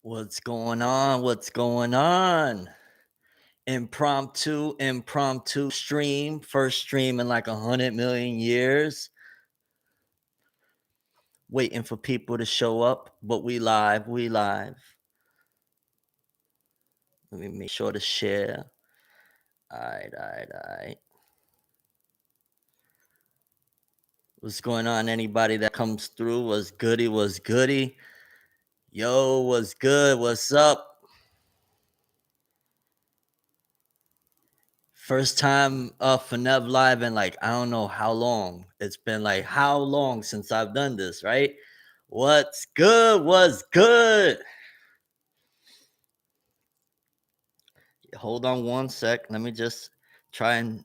What's going on? What's going on? Impromptu stream. First stream in like 100 million years. Waiting for people to show up, but we live. We live. Let me make sure to share. All right. What's going on? Anybody that comes through? Was goody? Yo, what's good? What's up? First time for Nev Live in like I don't know how long. It's been like how long since I've done this, right? What's good? What's good? Hold on one sec. Let me just try and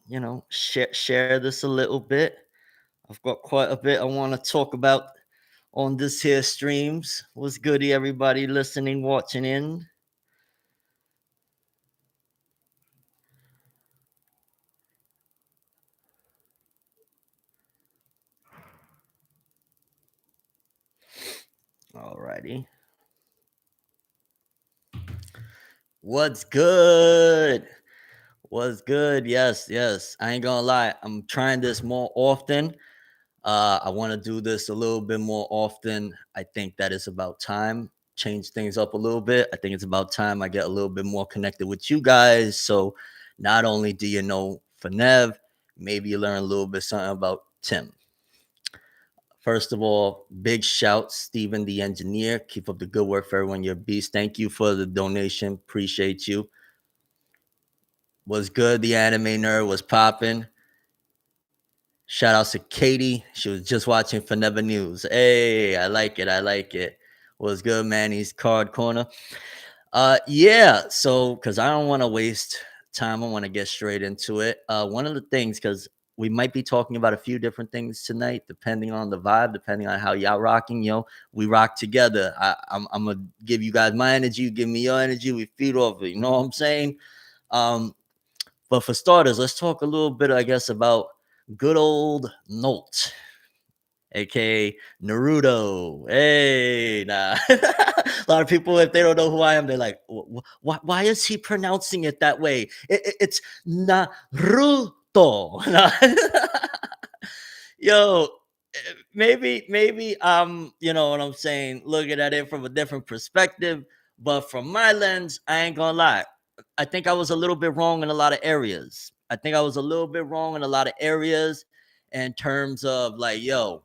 share this a little bit. I've got quite a bit I want to talk about on this here streams. What's goody, everybody listening, watching in? Alrighty. What's good? What's good? Yes. I ain't gonna lie. I'm trying this more often. I want to do this a little bit more often. I think that it's about time. Change things up a little bit. I think it's about time I get a little bit more connected with you guys. So not only do you know Fornev, maybe you learn a little bit something about Tim. First of all, big shout, Steven the engineer. Keep up the good work for everyone. You're a beast. Thank you for the donation. Appreciate you. Was good. The anime nerd was popping. Shout out to Katie. She was just watching Fornever News. Hey, I like it. Was good, Manny's card corner. Yeah. So, because I don't want to waste time, I want to get straight into it. One of the things, because we might be talking about a few different things tonight, depending on the vibe, depending on how y'all rocking. We rock together. I'm gonna give you guys my energy, you give me your energy. We feed off it. You know what I'm saying? But for starters, let's talk a little bit, I guess, about good old Nolt, aka Naruto. Hey, nah. A lot of people, if they don't know who I am, they're like, why is he pronouncing it that way? It's Naruto. Yo, maybe you know what I'm saying, looking at it from a different perspective. But from my lens, I ain't gonna lie. I think I was a little bit wrong in a lot of areas. In terms of like, yo,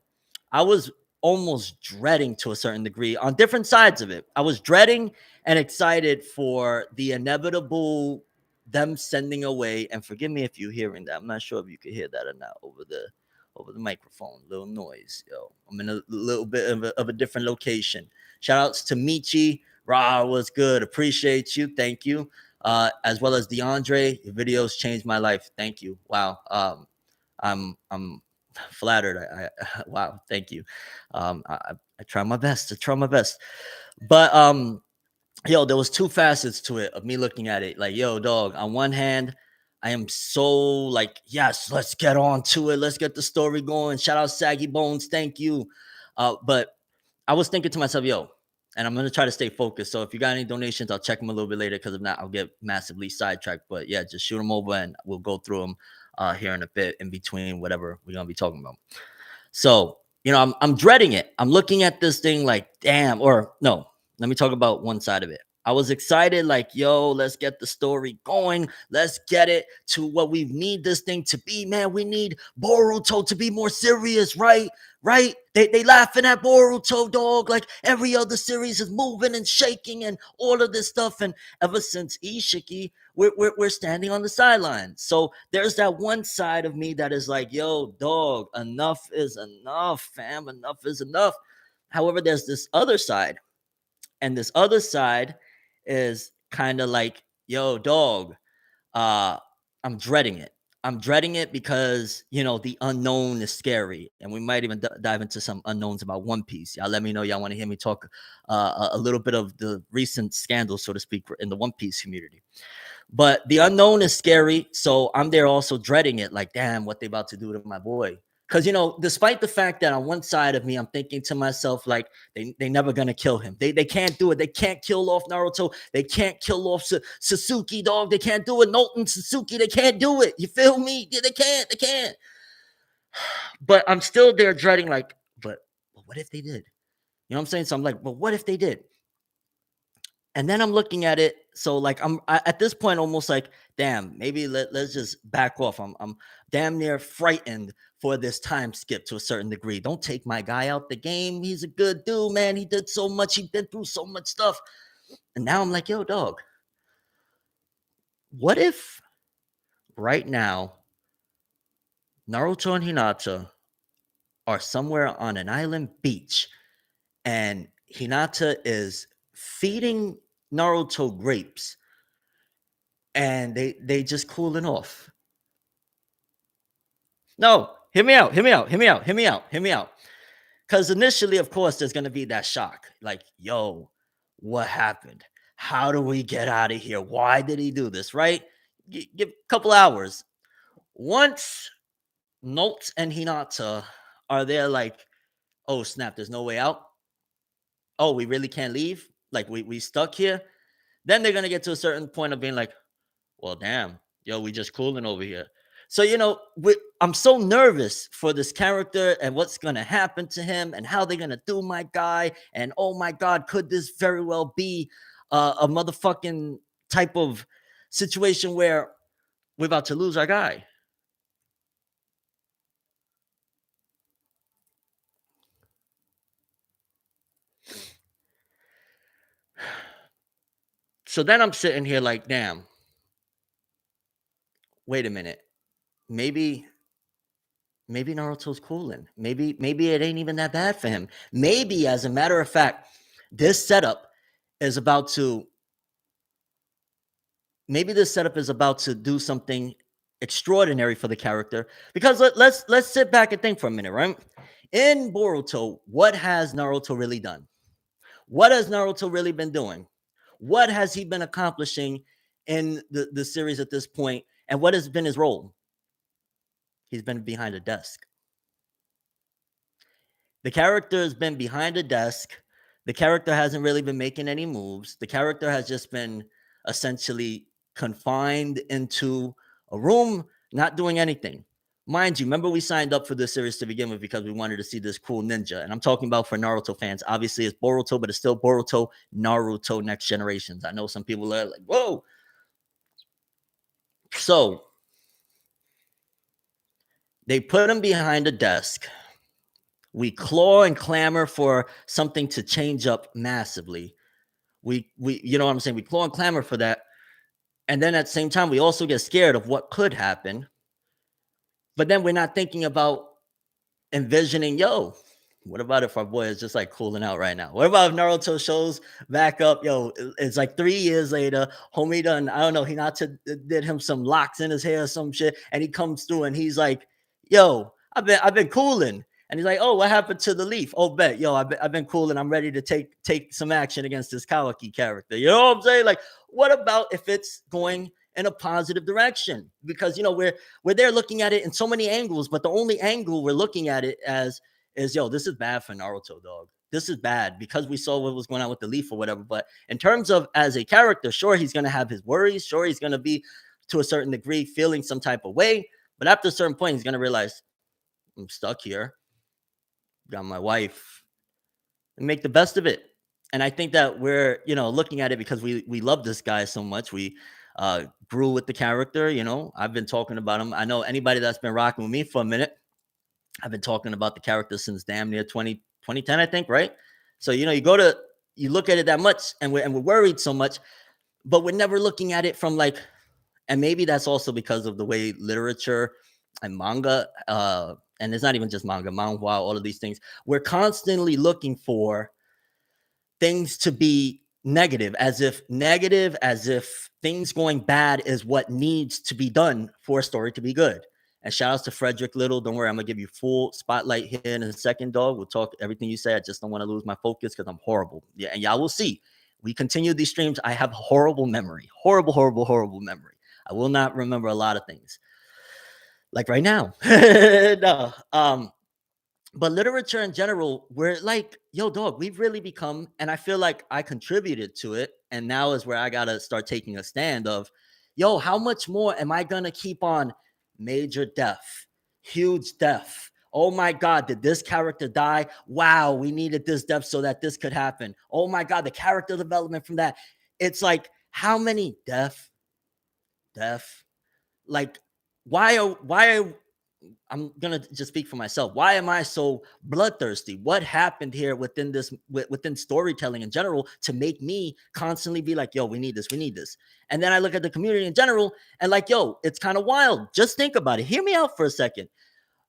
I was almost dreading to a certain degree on different sides of it. I was dreading and excited for the inevitable them sending away. And forgive me if you're hearing that. I'm not sure if you could hear that or not over the microphone. Little noise, yo. I'm in a little bit of a different location. Shout outs to Michi. Ra was good. Appreciate you. Thank you. As well as DeAndre. Your videos changed my life. Thank you. Wow. I'm flattered. Wow. Thank you. I try my best. But yo, there was two facets to it of me looking at it. Like, yo, dog, on one hand, I am so like, yes, let's get on to it. Let's get the story going. Shout out Saggy Bones. Thank you. But I was thinking to myself, yo, and I'm going to try to stay focused. So if you got any donations, I'll check them a little bit later, because if not, I'll get massively sidetracked. But yeah, just shoot them over and we'll go through them here in a bit in between whatever we're going to be talking about. So, I'm dreading it. I'm looking at this thing like, damn, or no, let me talk about one side of it. I was excited, like, yo, let's get the story going. Let's get it to what we need this thing to be, man. We need Boruto to be more serious, right? Right? They laughing at Boruto, dog. Like every other series is moving and shaking and all of this stuff. And ever since Ishiki, we're standing on the sidelines. So there's that one side of me that is like, yo, dog, enough is enough, fam. Enough is enough. However, there's this other side. And this other side is kind of like, yo, dog, I'm dreading it. I'm dreading it because, the unknown is scary. And we might even dive into some unknowns about One Piece. Y'all let me know y'all want to hear me talk a little bit of the recent scandals, so to speak, in the One Piece community. But the unknown is scary. So I'm there also dreading it. Like, damn, what they about to do to my boy. Because despite the fact that on one side of me, I'm thinking to myself, like, they never gonna kill him. They can't do it. They can't kill off Naruto. They can't kill off Sasuke, dog. They can't do it. Nolton Sasuke, they can't do it. You feel me? Yeah, they can't. They can't. But I'm still there dreading, like, but what if they did? You know what I'm saying? So I'm like, but what if they did? And then I'm looking at it. So like at this point almost like, damn, maybe let's just back off. I'm damn near frightened for this time skip to a certain degree. Don't take my guy out the game. He's a good dude, man. He did so much. He been through so much stuff. And now I'm like, yo, dog, what if right now Naruto and Hinata are somewhere on an island beach and Hinata is feeding Naruto grapes and they just cooling off. No, hear me out, hear me out, hear me out, hear me out, hear me out. Because initially, of course, there's gonna be that shock. Like, yo, what happened? How do we get out of here? Why did he do this? Right? Give a couple hours. Once Notes and Hinata are there, like, oh snap, there's no way out. Oh, we really can't leave. Like we stuck here. Then they're gonna get to a certain point of being like, well, damn, yo, we just cooling over here. So, I'm so nervous for this character and what's going to happen to him and how they're going to do my guy. And oh my God, could this very well be a motherfucking type of situation where we're about to lose our guy? So then I'm sitting here like, damn, wait a minute. Maybe Naruto's cooling. Maybe it ain't even that bad for him. Maybe, as a matter of fact, this setup is about to do something extraordinary for the character. Because let's sit back and think for a minute, right? In Boruto, what has Naruto really done? What has Naruto really been doing? What has he been accomplishing in the series at this point? And what has been his role? He's been behind a desk. The character has been behind a desk. The character hasn't really been making any moves. The character has just been essentially confined into a room, not doing anything. Mind you, remember we signed up for this series to begin with because we wanted to see this cool ninja. And I'm talking about for Naruto fans. Obviously, it's Boruto, but it's still Boruto, Naruto Next Generations. I know some people are like, whoa. So they put him behind a desk. We claw and clamor for something to change up massively. We you know what I'm saying? We claw and clamor for that. And then at the same time, we also get scared of what could happen. But then we're not thinking about envisioning, yo, what about if our boy is just like cooling out right now? What about if Naruto shows back up? Yo, it's like 3 years later, homie done, I don't know, he not to did him some locks in his hair or some shit, and he comes through and he's like, yo, I've been cooling. And he's like, oh, what happened to the leaf? Oh, bet, yo, I've been cooling. I'm ready to take some action against this Kawaki character. You know what I'm saying? Like, what about if it's going in a positive direction? Because we're there looking at it in so many angles, but the only angle we're looking at it as is, yo, this is bad for Naruto, dog. This is bad because we saw what was going on with the leaf or whatever. But in terms of as a character, sure, he's going to have his worries. Sure, he's going to be to a certain degree feeling some type of way. But after a certain point, he's going to realize, I'm stuck here. Got my wife, and make the best of it. And I think that we're, looking at it because we love this guy so much. We grew with the character. I've been talking about him. I know anybody that's been rocking with me for a minute, I've been talking about the character since damn near 2010, I think, right? So, you look at it that much and we're worried so much, but we're never looking at it from like, and maybe that's also because of the way literature and manga, and it's not even just manga, manhwa, all of these things, we're constantly looking for things to be negative, as if things going bad is what needs to be done for a story to be good. And shout outs to Frederick Little. Don't worry, I'm gonna give you full spotlight here in a second, dog. We'll talk everything you say. I just don't want to lose my focus because I'm horrible. Yeah, and y'all will see. We continue these streams. I have horrible memory. Horrible, horrible, horrible memory. I will not remember a lot of things. like right now. No, but literature in general, we're like, yo, dog, we've really become, and I feel like I contributed to it. And now is where I gotta start taking a stand of, yo, how much more am I gonna keep on major death, huge death? Oh my God, did this character die? Wow, we needed this death so that this could happen. Oh my God, the character development from that. It's like, how many death? Like, why are I'm gonna just speak for myself. Why am I so bloodthirsty? What happened here within this within storytelling in general to make me constantly be like, yo, we need this, we need this. And then I look at the community in general and like, yo, it's kind of wild. Just think about it. Hear me out for a second.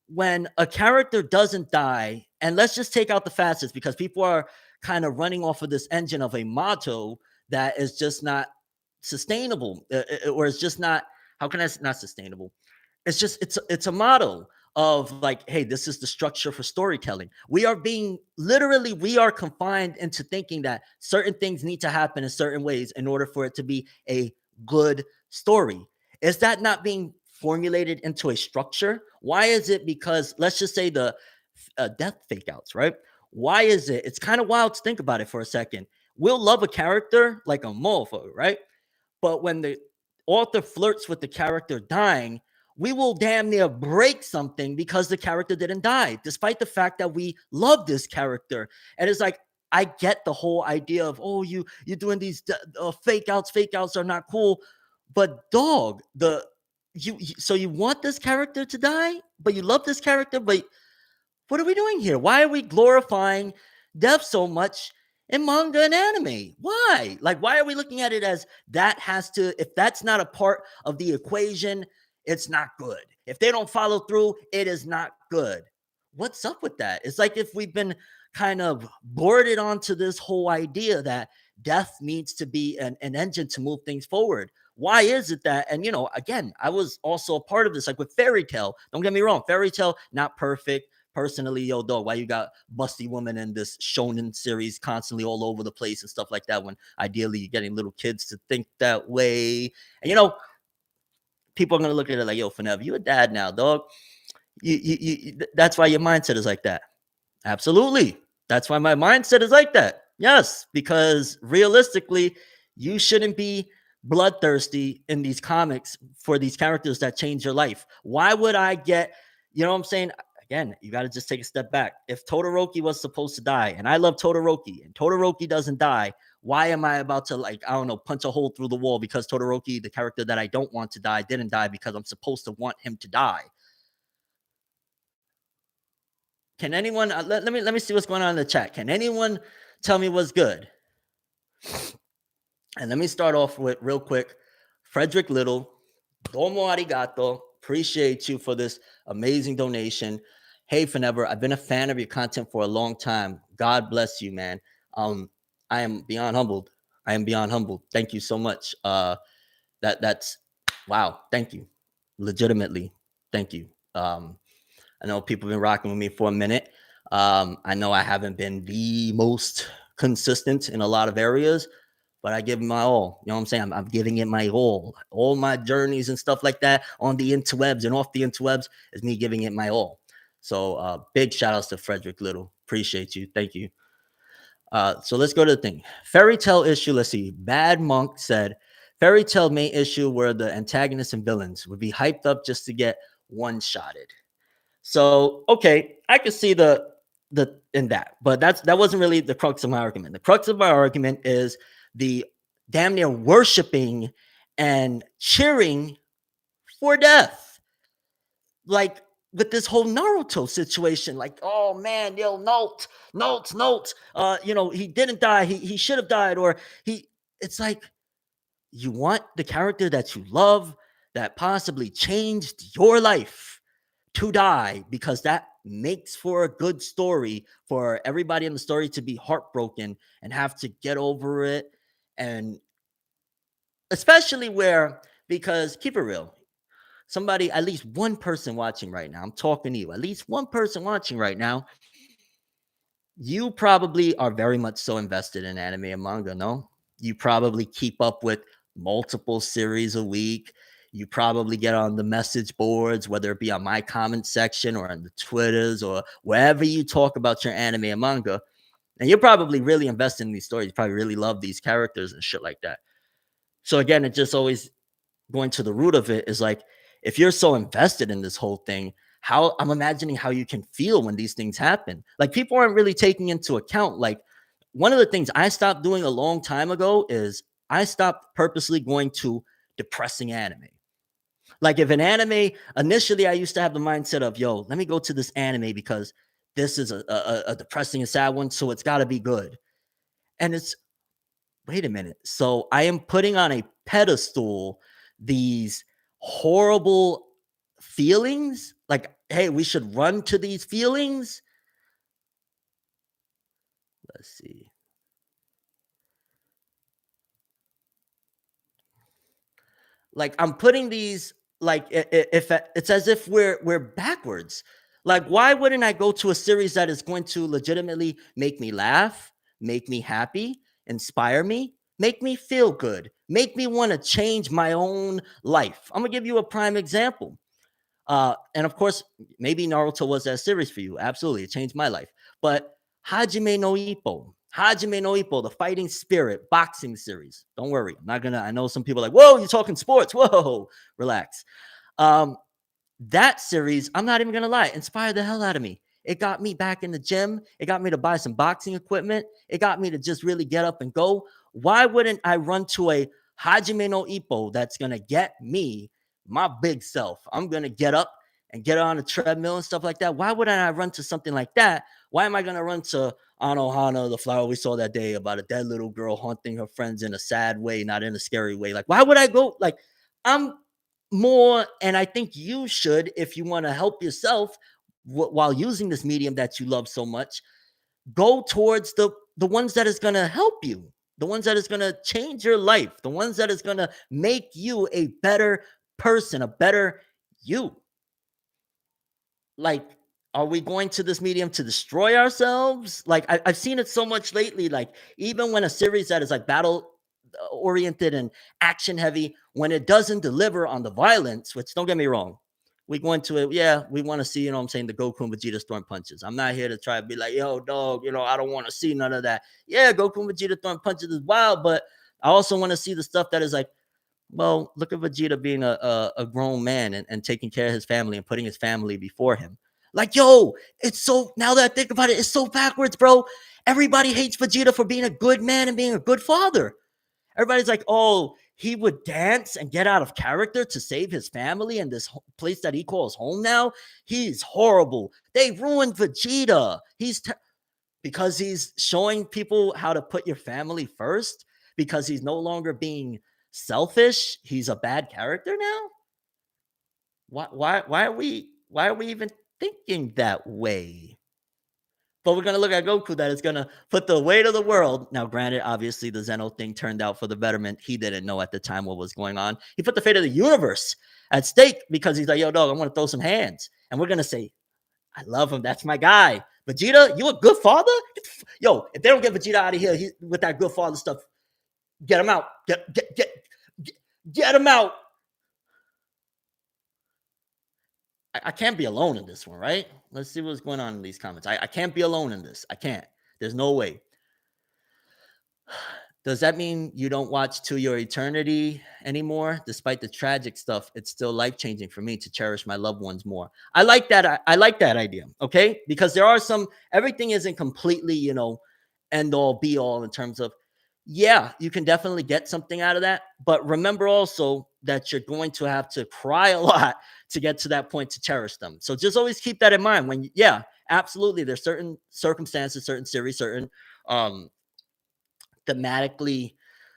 When a character doesn't die, and let's just take out the facets because people are kind of running off of this engine of a motto that is just not sustainable, or it's just not, how can I not sustainable? It's just it's a model of like, hey, this is the structure for storytelling. We are being literally, we are confined into thinking that certain things need to happen in certain ways in order for it to be a good story. Is that not being formulated into a structure? Why is it? Because let's just say the death fake outs, right? Why is it? It's kind of wild to think about it for a second. We'll love a character like a mofo, right? But when the author flirts with the character dying, we will damn near break something because the character didn't die, despite the fact that we love this character. And it's like, I get the whole idea of, oh, you're doing these fake outs. Fake outs are not cool. But dog, so you want this character to die, but you love this character, but what are we doing here? Why are we glorifying death so much in manga and anime? Why? Like, why are we looking at it as that has to, if that's not a part of the equation, it's not good. If they don't follow through, it is not good. What's up with that? It's like if we've been kind of boarded onto this whole idea that death needs to be an engine to move things forward. Why is it that, and again, I was also a part of this, like with Fairy Tale. Don't get me wrong, Fairy Tale, not perfect personally, yo, dog, why you got busty woman in this shonen series constantly all over the place and stuff like that when ideally you're getting little kids to think that way. And people are gonna look at it like, yo, Forever, you a dad now, dog. That's why your mindset is like that. Absolutely. That's why my mindset is like that. Yes, because realistically, you shouldn't be bloodthirsty in these comics for these characters that change your life. Why would I get, you know what I'm saying? Again, you got to just take a step back. If Todoroki was supposed to die, and I love Todoroki, and Todoroki doesn't die, why am I about to, like, I don't know, punch a hole through the wall because Todoroki, the character that I don't want to die, didn't die because I'm supposed to want him to die? Can anyone let me see what's going on in the chat? Can anyone tell me what's good? And let me start off with real quick. Frederick Little, domo arigato. Appreciate you for this amazing donation. Hey, Forever, I've been a fan of your content for a long time. God bless you, man. I am beyond humbled. I am beyond humbled. Thank you so much. That's wow. Thank you. Legitimately, thank you. I know people have been rocking with me for a minute. I know I haven't been the most consistent in a lot of areas, but I give my all. You know what I'm saying? I'm giving it my all my journeys and stuff like that on the interwebs and off the interwebs is me giving it my all. So big shout outs to Frederick Little. Appreciate you. Thank you. So let's go to the thing. Fairy Tale issue. Let's see. Bad Monk said Fairy Tale main issue where the antagonists and villains would be hyped up just to get one shotted. So okay, I could see the in that, but that wasn't really the crux of my argument. The crux of my argument is the damn near worshiping and cheering for death. Like with this whole Naruto situation, like, oh man, notes. He didn't die. He should have died, or he. It's like you want the character that you love that possibly changed your life to die because that makes for a good story for everybody in the story to be heartbroken and have to get over it. And especially where, because keep it real, somebody, at least one person watching right now, I'm talking to you, at least one person watching right now, you probably are very much so invested in anime and manga, no? You probably keep up with multiple series a week. You probably get on the message boards, whether it be on my comment section or on the Twitters or wherever you talk about your anime and manga. And you're probably really invested in these stories. You probably really love these characters and shit like that. So again, it just always going to the root of it is like, if you're so invested in this whole thing, how I'm imagining how you can feel when these things happen. Like people aren't really taking into account. Like one of the things I stopped doing a long time ago is I stopped purposely going to depressing anime. Like if an anime, initially I used to have the mindset of, yo, let me go to this anime because this is a depressing and sad one, so it's got to be good. And it's, wait a minute. So I am putting on a pedestal these horrible feelings. Like, hey, we should run to these feelings. Let's see. Like I'm putting these like if it's as if we're backwards. Like why wouldn't I go to a series that is going to legitimately make me laugh, make me happy, inspire me, make me feel good, make me want to change my own life? I'm gonna give you a prime example. And of course, maybe Naruto was that series for you. Absolutely, it changed my life. But Hajime no Ippo, the fighting spirit boxing series. Don't worry, I'm not gonna. I know some people are like, whoa, you're talking sports. Whoa, relax. Um, that series, I'm not even gonna lie, inspired the hell out of me. It got me back in the gym. It got me to buy some boxing equipment. It got me to just really get up and go. Why wouldn't I run to a Hajime no Ippo that's gonna get me my big self? I'm gonna get up and get on a treadmill and stuff like that. Why wouldn't I run to something like that? Why am I gonna run to Anohana, the flower we saw that day about a dead little girl haunting her friends in a sad way, not in a scary way? Like, why would I go? Like, I'm more, and I think you should, if you want to help yourself while using this medium that you love so much, go towards the ones that is going to help you, the ones that is going to change your life, the ones that is going to make you a better person, a better you. Like, are we going to this medium to destroy ourselves? Like I've seen it so much lately. Like even when a series that is like battle oriented and action heavy, when it doesn't deliver on the violence, which don't get me wrong, we go into it. Yeah, we want to see, you know what I'm saying, the Goku and Vegeta throwing punches. I'm not here to try to be like, yo, dog, you know, I don't want to see none of that. Yeah, Goku and Vegeta throwing punches is wild, but I also want to see the stuff that is like, well, look at Vegeta being a grown man and taking care of his family and putting his family before him. Like, yo, it's so, now that I think about it, it's so backwards, bro. Everybody hates Vegeta for being a good man and being a good father. Everybody's like, oh, he would dance and get out of character to save his family in this place that he calls home now. He's horrible. They ruined Vegeta. Because he's showing people how to put your family first, because he's no longer being selfish. He's a bad character now. Why are we even thinking that way? But we're gonna look at Goku that is gonna put the weight of the world. Now, granted, obviously the Zeno thing turned out for the betterment. He didn't know at the time what was going on. He put the fate of the universe at stake because he's like, yo, dog, I want to throw some hands. And we're gonna say, I love him. That's my guy. Vegeta, you a good father? Yo, if they don't get Vegeta out of here with that good father stuff, get him out. Get him out. I can't be alone in this one, right? Let's see what's going on in these comments. I can't be alone in this. I can't. There's no way. Does that mean you don't watch To Your Eternity anymore? Despite the tragic stuff, it's still life-changing for me to cherish my loved ones more. I like that. I like that idea. Okay. Because there are some, everything isn't completely, end all be all in terms of, yeah, you can definitely get something out of that. But remember also that you're going to have to cry a lot to get to that point to cherish them. So just always keep that in mind when, yeah, absolutely. There's certain circumstances, certain series, certain, thematically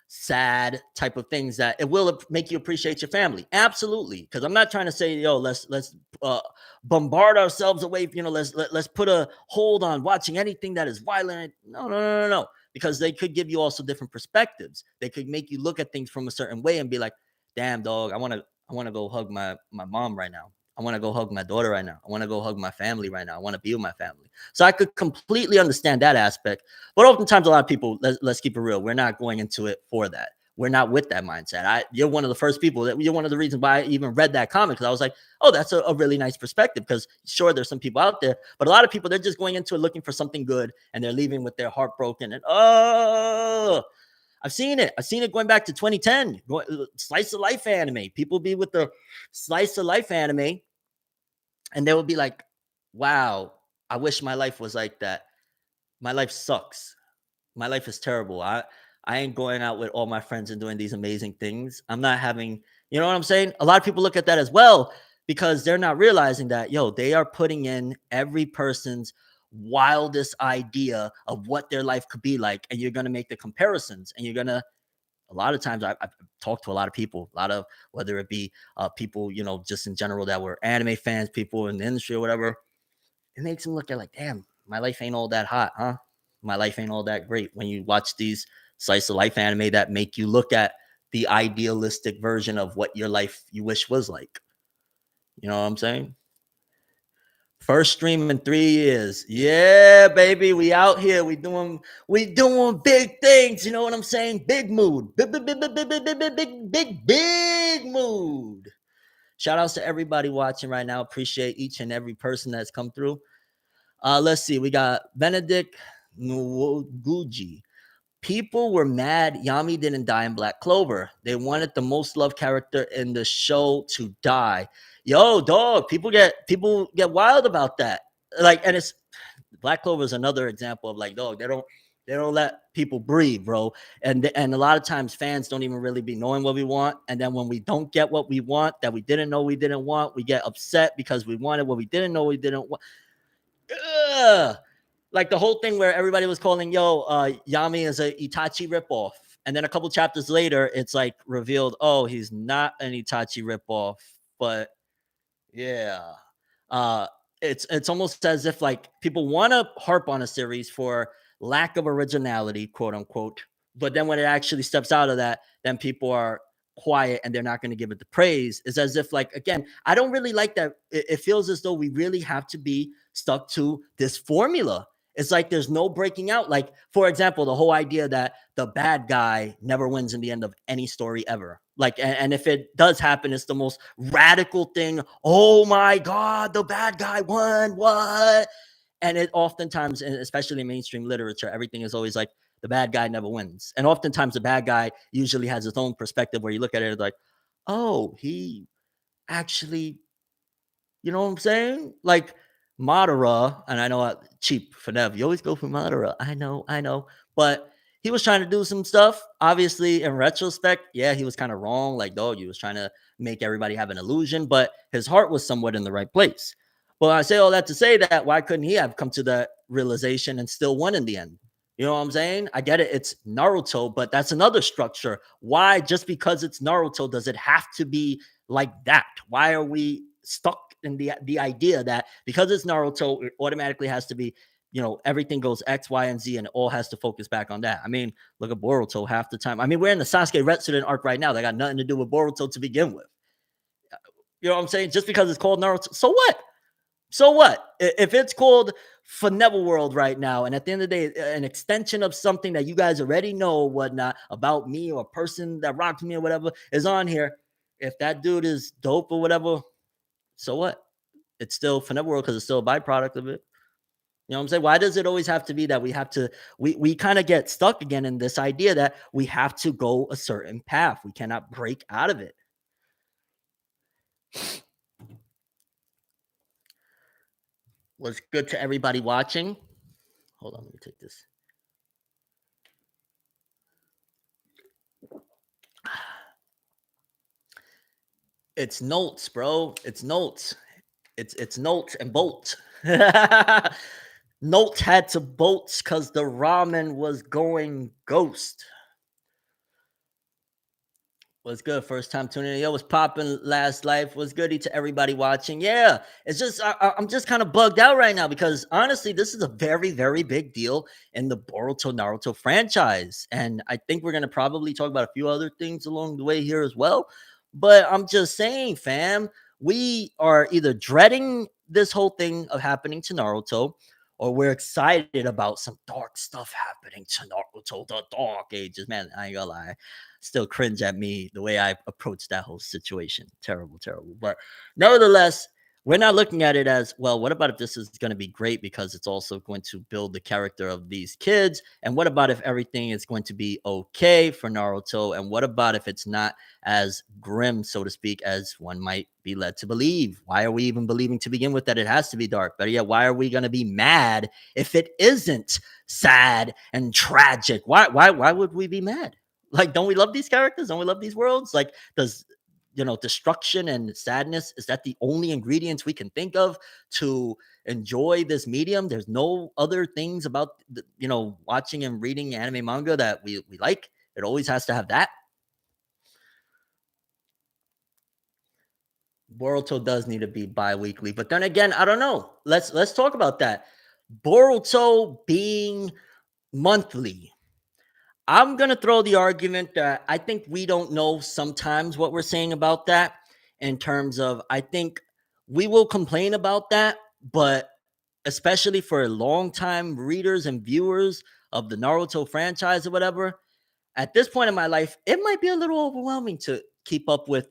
sad type of things that it will make you appreciate your family. Absolutely. Because I'm not trying to say, yo, let's bombard ourselves away. Let's put a hold on watching anything that is violent. No. Because they could give you also different perspectives. They could make you look at things from a certain way and be like, damn, dog, I want to go hug my mom right now. I want to go hug my daughter right now. I want to go hug my family right now. I want to be with my family. So I could completely understand that aspect. But oftentimes, a lot of people, let's keep it real, we're not going into it for that. we're not with that mindset. You're one of the first people that you're one of the reasons why I even read that comic, because I was like, oh, that's a really nice perspective. Because sure, there's some people out there, but a lot of people, they're just going into it looking for something good, and they're leaving with their heart broken. And oh, I've seen it. I've seen it going back to 2010. Slice of life anime. People be with the slice of life anime, and they will be like, wow, I wish my life was like that. My life sucks. My life is terrible. I ain't going out with all my friends and doing these amazing things. I'm not having, you know what I'm saying? A lot of people look at that as well, because they're not realizing that, yo, they are putting in every person's wildest idea of what their life could be like. And you're going to make the comparisons, and you're going to, a lot of times I've talked to a lot of people, a lot of, whether it be people, just in general that were anime fans, people in the industry or whatever, it makes them look at like, damn, my life ain't all that hot, huh? My life ain't all that great. When you watch these slice of life anime that make you look at the idealistic version of what your life you wish was like. You know what I'm saying? First stream in 3 years. Yeah, baby. We out here. We doing big things. You know what I'm saying? Big mood. Big mood. Shout outs to everybody watching right now. Appreciate each and every person that's come through. Let's see. We got Benedict Nguji. People were mad Yami didn't die in Black Clover. They wanted the most loved character in the show to die. Yo, dog, people get wild about that. Like, and it's Black Clover is another example of like, dog, they don't let people breathe, bro. And a lot of times fans don't even really be knowing what we want. And then when we don't get what we want, that we didn't know we didn't want, we get upset because we wanted what we didn't know we didn't want. Ugh. Like the whole thing where everybody was calling, Yami is a Itachi ripoff. And then a couple chapters later, it's like revealed, oh, he's not an Itachi ripoff. But yeah. Uh, it's almost as if like people want to harp on a series for lack of originality, quote unquote. But then when it actually steps out of that, then people are quiet and they're not going to give it the praise. It's as if like, again, I don't really like that. It feels as though we really have to be stuck to this formula. It's like there's no breaking out. Like, for example, the whole idea that the bad guy never wins in the end of any story ever. Like, and if it does happen, it's the most radical thing. Oh my God, the bad guy won. What? And it oftentimes, and especially in mainstream literature, everything is always like the bad guy never wins. And oftentimes the bad guy usually has his own perspective where you look at it like, oh, he actually, you know what I'm saying? Like Madara, and I know cheap for Nev. You always go for Madara. I know. But he was trying to do some stuff. Obviously, in retrospect, yeah, he was kind of wrong. Like, dog, he was trying to make everybody have an illusion, but his heart was somewhat in the right place. Well, I say all that to say that why couldn't he have come to that realization and still won in the end? You know what I'm saying? I get it. It's Naruto, but that's another structure. Why, just because it's Naruto, does it have to be like that? Why are we stuck in the idea that because it's Naruto, it automatically has to be, everything goes X, Y, and Z, and it all has to focus back on that? I mean, look at Boruto half the time. I mean, we're in the Sasuke Retsuden arc right now. That got nothing to do with Boruto to begin with. You know what I'm saying? Just because it's called Naruto, so what? So what? If it's called ForneverWorld right now, and at the end of the day, an extension of something that you guys already know, whatnot, about me or a person that rocks me or whatever is on here, if that dude is dope or whatever, so what? It's still ForneverWorld because it's still a byproduct of it. You know what I'm saying? Why does it always have to be that we kind of get stuck again in this idea that we have to go a certain path. We cannot break out of it. What's good to everybody watching? Hold on, let me take this. It's notes, bro. It's notes. It's notes and bolts. Notes had to bolts because the ramen was going ghost. What's good? First time tuning in. Yo, what's popping? Last life. What's goody to everybody watching? Yeah, it's just I'm just kind of bugged out right now because honestly, this is a very, very big deal in the Boruto Naruto franchise, and I think we're gonna probably talk about a few other things along the way here as well. But I'm just saying, fam, we are either dreading this whole thing of happening to Naruto, or we're excited about some dark stuff happening to Naruto, the Dark Ages. Man, I ain't gonna lie, still cringe at me the way I approached that whole situation. Terrible, terrible. But nevertheless, we're not looking at it as well. What about if this is going to be great because it's also going to build the character of these kids? And what about if everything is going to be okay for Naruto? And what about if it's not as grim, so to speak, as one might be led to believe? Why are we even believing to begin with that it has to be dark? But yeah, why are we going to be mad if it isn't sad and tragic? Why would we be mad? Like, don't we love these characters? Don't we love these worlds? Like, does destruction and sadness, is that the only ingredients we can think of to enjoy this medium? There's no other things about watching and reading anime manga that we like. It always has to have that. Boruto does need to be bi-weekly, but then again, I don't know. Let's talk about that. Boruto being monthly, I'm going to throw the argument that I think we don't know sometimes what we're saying about that, in terms of, I think we will complain about that, but especially for long time readers and viewers of the Naruto franchise or whatever, at this point in my life, it might be a little overwhelming to keep up with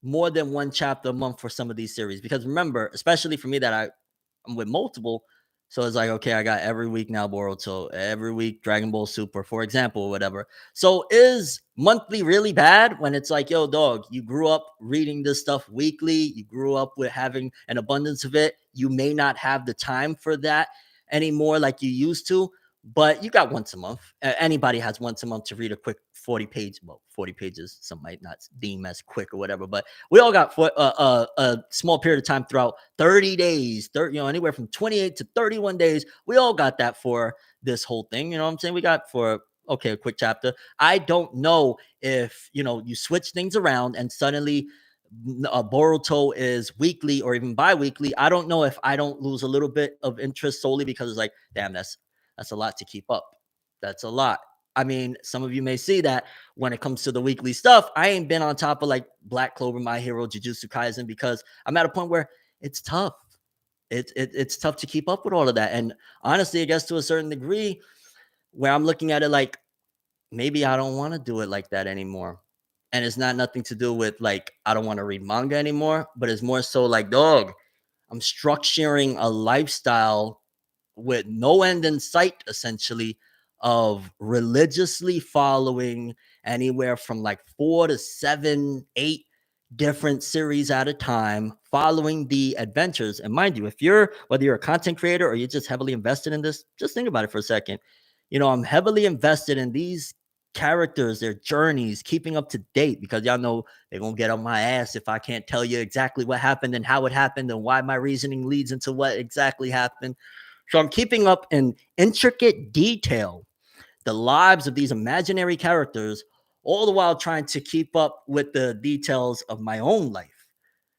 more than one chapter a month for some of these series. Because remember, especially for me that I'm with multiple. So it's like, okay, I got every week now Boruto, every week Dragon Ball Super, for example, or whatever. So is monthly really bad when it's like, yo, dog, you grew up reading this stuff weekly, you grew up with having an abundance of it. You may not have the time for that anymore like you used to, but you got once a month. Anybody has once a month to read a quick 40 pages. Some might not deem as quick or whatever, but we all got a small period of time throughout 30 days, anywhere from 28 to 31 days. We all got that for this whole thing. You know what I'm saying? We got for, okay, a quick chapter. I don't know if, you switch things around and suddenly Boruto is weekly or even bi-weekly. I don't know if I don't lose a little bit of interest solely because it's like, damn, that's a lot to keep up. That's a lot. I mean, some of you may see that when it comes to the weekly stuff, I ain't been on top of like Black Clover, My Hero, Jujutsu Kaisen, because I'm at a point where it's tough. It's tough to keep up with all of that. And honestly, I guess to a certain degree, where I'm looking at it like, maybe I don't want to do it like that anymore. And it's not nothing to do with like I don't want to read manga anymore, but it's more so like, dog, I'm structuring a lifestyle with no end in sight, essentially, of religiously following anywhere from like 4 to 7, 8 different series at a time, following the adventures. And mind you, whether you're a content creator or you're just heavily invested in this, just think about it for a second. I'm heavily invested in these characters, their journeys, keeping up to date, because y'all know they're gonna get on my ass if I can't tell you exactly what happened and how it happened and why my reasoning leads into what exactly happened. So I'm keeping up in intricate detail the lives of these imaginary characters, all the while trying to keep up with the details of my own life.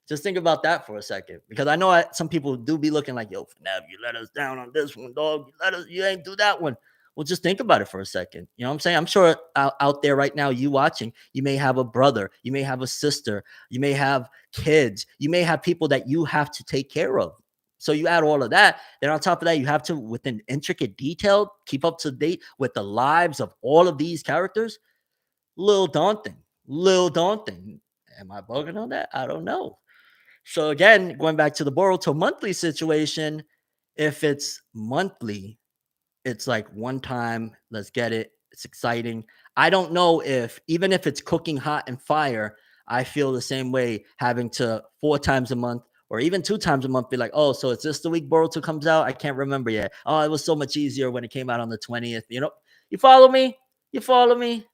Just think about that for a second, because I know some people do be looking like, yo, Fnav, you let us down on this one, dog. You ain't do that one. Well, just think about it for a second. You know what I'm saying? I'm sure out there right now, you watching, you may have a brother, you may have a sister, you may have kids, you may have people that you have to take care of. So you add all of that. Then on top of that, you have to, with an intricate detail, keep up to date with the lives of all of these characters. Little daunting. Little daunting. Am I bugging on that? I don't know. So again, going back to the Boruto monthly situation, if it's monthly, it's like one time, let's get it. It's exciting. I don't know if, even if it's cooking hot and fire, I feel the same way having to 4 times a month or even 2 times a month be like, oh, so it's just the week Boruto comes out? I can't remember yet. Oh, it was so much easier when it came out on the 20th. You follow me? You follow me?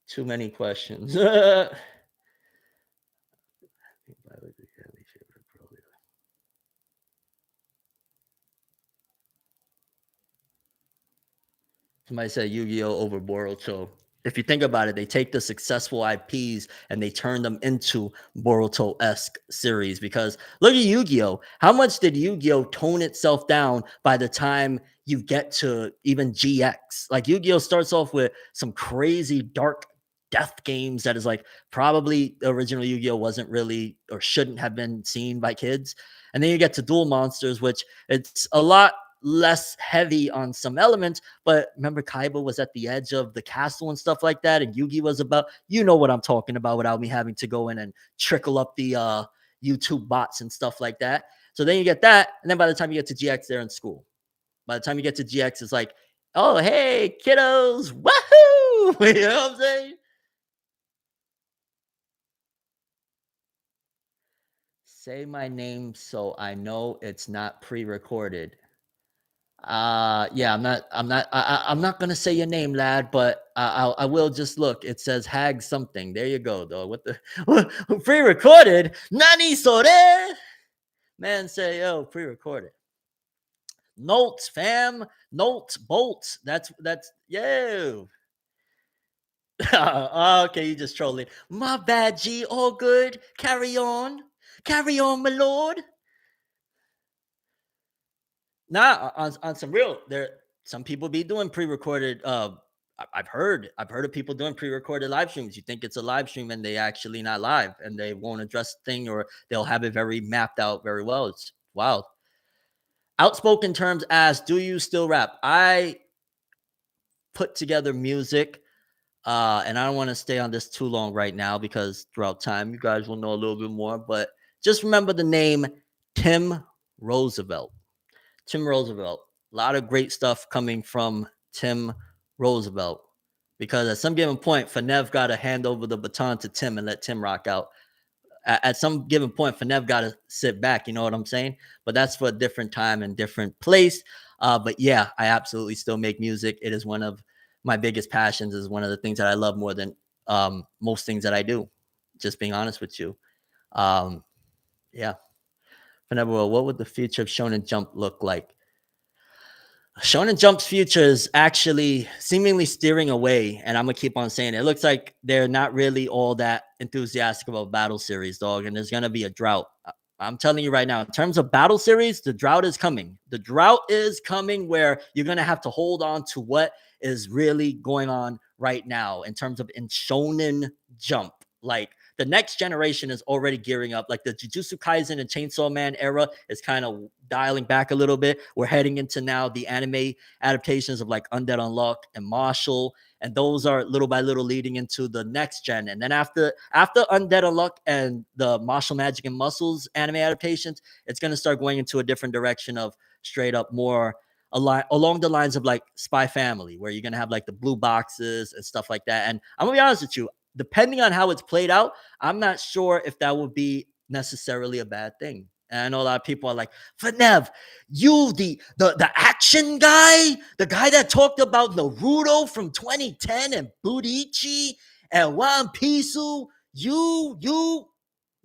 Too many questions. Somebody said Yu-Gi-Oh over Boruto. If you think about it, they take the successful IPs and they turn them into Boruto-esque series. Because look at Yu-Gi-Oh! How much did Yu-Gi-Oh! Tone itself down by the time you get to even GX? Like Yu-Gi-Oh! Starts off with some crazy dark death games that is like probably the original Yu-Gi-Oh wasn't really or shouldn't have been seen by kids. And then you get to Duel Monsters, which it's a lot less heavy on some elements, but remember Kaiba was at the edge of the castle and stuff like that, and Yugi was about, you know what I'm talking about, without me having to go in and trickle up the YouTube bots and stuff like that. So then you get that, and then by the time you get to GX, they're in school. By the time you get to GX, it's like, oh hey kiddos, wahoo! You know what I'm saying? Say my name so I know it's not pre-recorded. Yeah, I'm not gonna say your name, lad, but I will just look. It says Hag something. There you go, though. What the pre-recorded? Nani sore? Man say, yo, pre-recorded. Notes, fam. Notes, bolts. That's yo. Okay, you just trolling. My bad, G. All good. Carry on. Carry on, my lord. Nah, on some real, there some people be doing pre-recorded. I've heard of people doing pre-recorded live streams. You think it's a live stream and they actually not live, and they won't address the thing, or they'll have it very mapped out very well. It's wild. Outspoken terms as, do you still rap? I put together music, and I don't want to stay on this too long right now because throughout time you guys will know a little bit more. But just remember the name Tim Roosevelt. Tim Roosevelt. A lot of great stuff coming from Tim Roosevelt. Because at some given point, Fanev got to hand over the baton to Tim and let Tim rock out. At some given point, Fanev got to sit back. You know what I'm saying? But that's for a different time and different place. But yeah, I absolutely still make music. It is one of my biggest passions. Is one of the things that I love more than most things that I do. Just being honest with you. Um, yeah. ForneverWorld, what would the future of Shonen Jump look like? Shonen Jump's future is actually seemingly steering away, and I'm gonna keep on saying it. It looks like they're not really all that enthusiastic about battle series, dog, and there's gonna be a drought. I'm telling you right now, in terms of battle series, the drought is coming. The drought is coming where you're gonna have to hold on to what is really going on right now in terms of in Shonen Jump. Like the next generation is already gearing up. Like the Jujutsu Kaisen and Chainsaw Man era is kind of dialing back a little bit. We're heading into now the anime adaptations of like Undead Unluck and Marshall, and those are little by little leading into the next gen. And then after Undead Unluck and the Martial Magic and Muscles anime adaptations, it's going to start going into a different direction of straight up more along the lines of like Spy Family, where you're going to have like the blue boxes and stuff like that. And I'm going to be honest with you, depending on how it's played out, I'm not sure if that would be necessarily a bad thing. And I know a lot of people are like, Fanev, you the action guy, the guy that talked about Naruto from 2010 and Budichi and One Piece,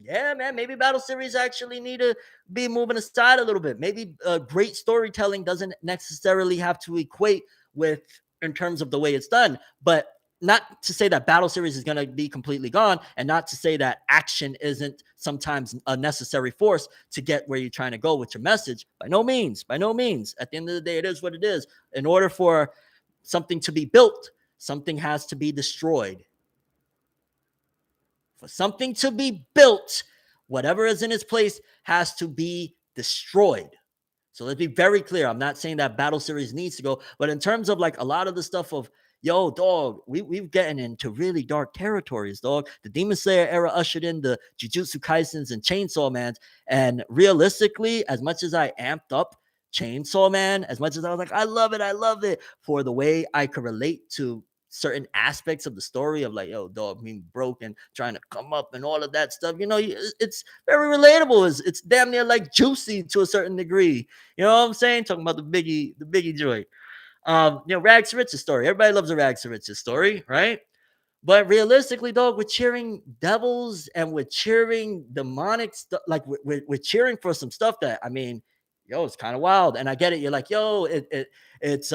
yeah, man, maybe battle series actually need to be moving aside a little bit. Maybe great storytelling doesn't necessarily have to equate with in terms of the way it's done, but not to say that battle series is going to be completely gone, and not to say that action isn't sometimes a necessary force to get where you're trying to go with your message. By no means, by no means. At the end of the day, it is what it is. In order for something to be built, something has to be destroyed. For something to be built, whatever is in its place has to be destroyed. So let's be very clear. I'm not saying that battle series needs to go, but in terms of like a lot of the stuff of, yo, dog, we've getting into really dark territories, dog. The Demon Slayer era ushered in the Jujutsu Kaisens and Chainsaw Mans. And realistically, as much as I amped up Chainsaw Man, as much as I was like, I love it for the way I could relate to certain aspects of the story of like, yo, dog, being broken, trying to come up and all of that stuff. You know, it's very relatable. It's damn near like juicy to a certain degree. You know what I'm saying? Talking about the biggie joint. You know, Rags to Riches story. Everybody loves a Rags to Riches story, right? But realistically, dog, we're cheering devils and we're cheering demonic stuff. Like we're cheering for some stuff that, I mean, yo, it's kind of wild. And I get it. You're like, yo, it's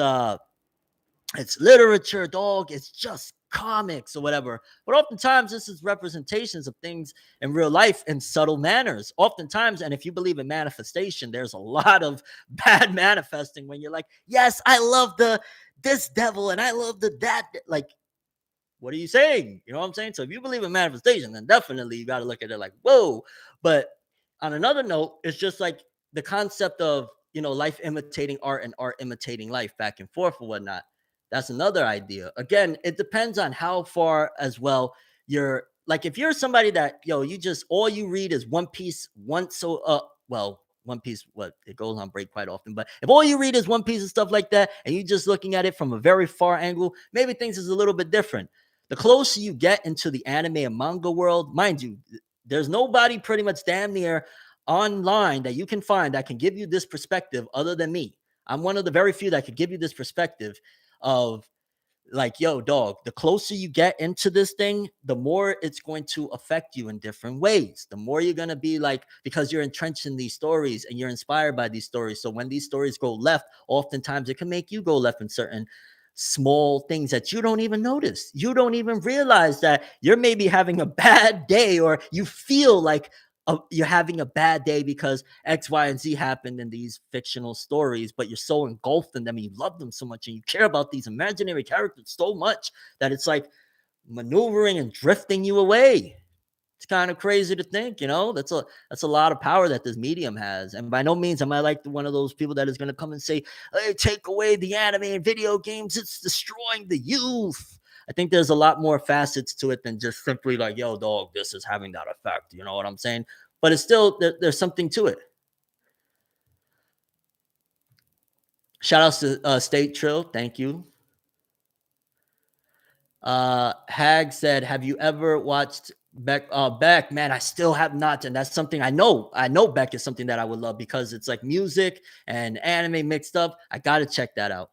it's literature, dog. It's just comics or whatever. But oftentimes, this is representations of things in real life in subtle manners. Oftentimes, and if you believe in manifestation, there's a lot of bad manifesting when you're like, yes, I love the this devil and I love the that. Like, what are you saying? You know what I'm saying? So if you believe in manifestation, then definitely you got to look at it like, whoa. But on another note, it's just like the concept of, life imitating art and art imitating life, back and forth or whatnot. That's another idea. Again, it depends on how far as well you're like, if you're somebody that, you just, all you read is One Piece once. So, well, One Piece, what, it goes on break quite often. But if all you read is One Piece and stuff like that, and you're just looking at it from a very far angle, maybe things is a little bit different. The closer you get into the anime and manga world, mind you, there's nobody pretty much damn near online that you can find that can give you this perspective other than me. I'm one of the very few that could give you this perspective of, like, yo, dog, the closer you get into this thing, the more it's going to affect you in different ways. The more you're going to be like, because you're entrenched in these stories and you're inspired by these stories. So when these stories go left, oftentimes it can make you go left in certain small things that you don't even notice. You don't even realize that you're maybe having a bad day, or you feel like you're having a bad day because X, Y, and Z happened in these fictional stories, but you're so engulfed in them and you love them so much and you care about these imaginary characters so much that it's like maneuvering and drifting you away. It's kind of crazy to think, that's a lot of power that this medium has. And by no means am I like one of those people that is going to come and say, hey, take away the anime and video games, it's destroying the youth. I think there's a lot more facets to it than just simply like, yo, dog, this is having that effect. You know what I'm saying? But it's still, there's something to it. Shout outs to State Trill. Thank you. Hag said, have you ever watched Beck? Beck, man, I still have not. And that's something I know. I know Beck is something that I would love because it's like music and anime mixed up. I got to check that out.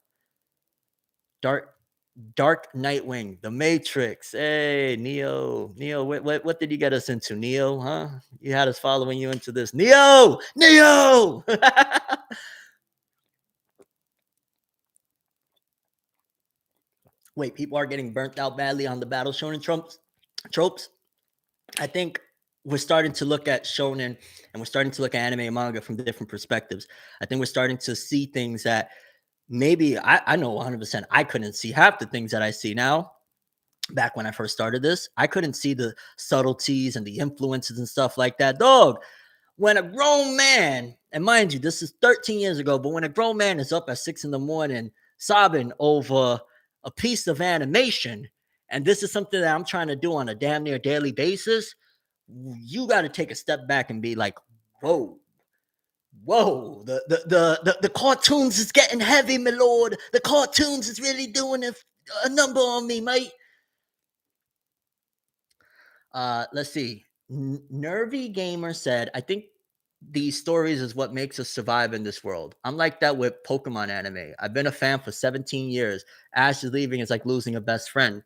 Dark Nightwing, The Matrix. Hey, Neo, what did you get us into, Neo? Huh? You had us following you into this, Neo. Wait, people are getting burnt out badly on the battle shonen tropes. I think we're starting to look at shonen and we're starting to look at anime and manga from different perspectives. I think we're starting to see things that maybe I know 100% I couldn't see half the things that I see now. Back when I first started this, I couldn't see the subtleties and the influences and stuff like that. Dog, when a grown man, and mind you, this is 13 years ago, but when a grown man is up at 6 in the morning sobbing over a piece of animation, and this is something that I'm trying to do on a damn near daily basis, you got to take a step back and be like, whoa, the cartoons is getting heavy, my lord. The cartoons is really doing a number on me, mate. Let's see. Nervy Gamer said, I think these stories is what makes us survive in this world. I'm like that with Pokemon anime. I've been a fan for 17 years. Ash is leaving is like losing a best friend.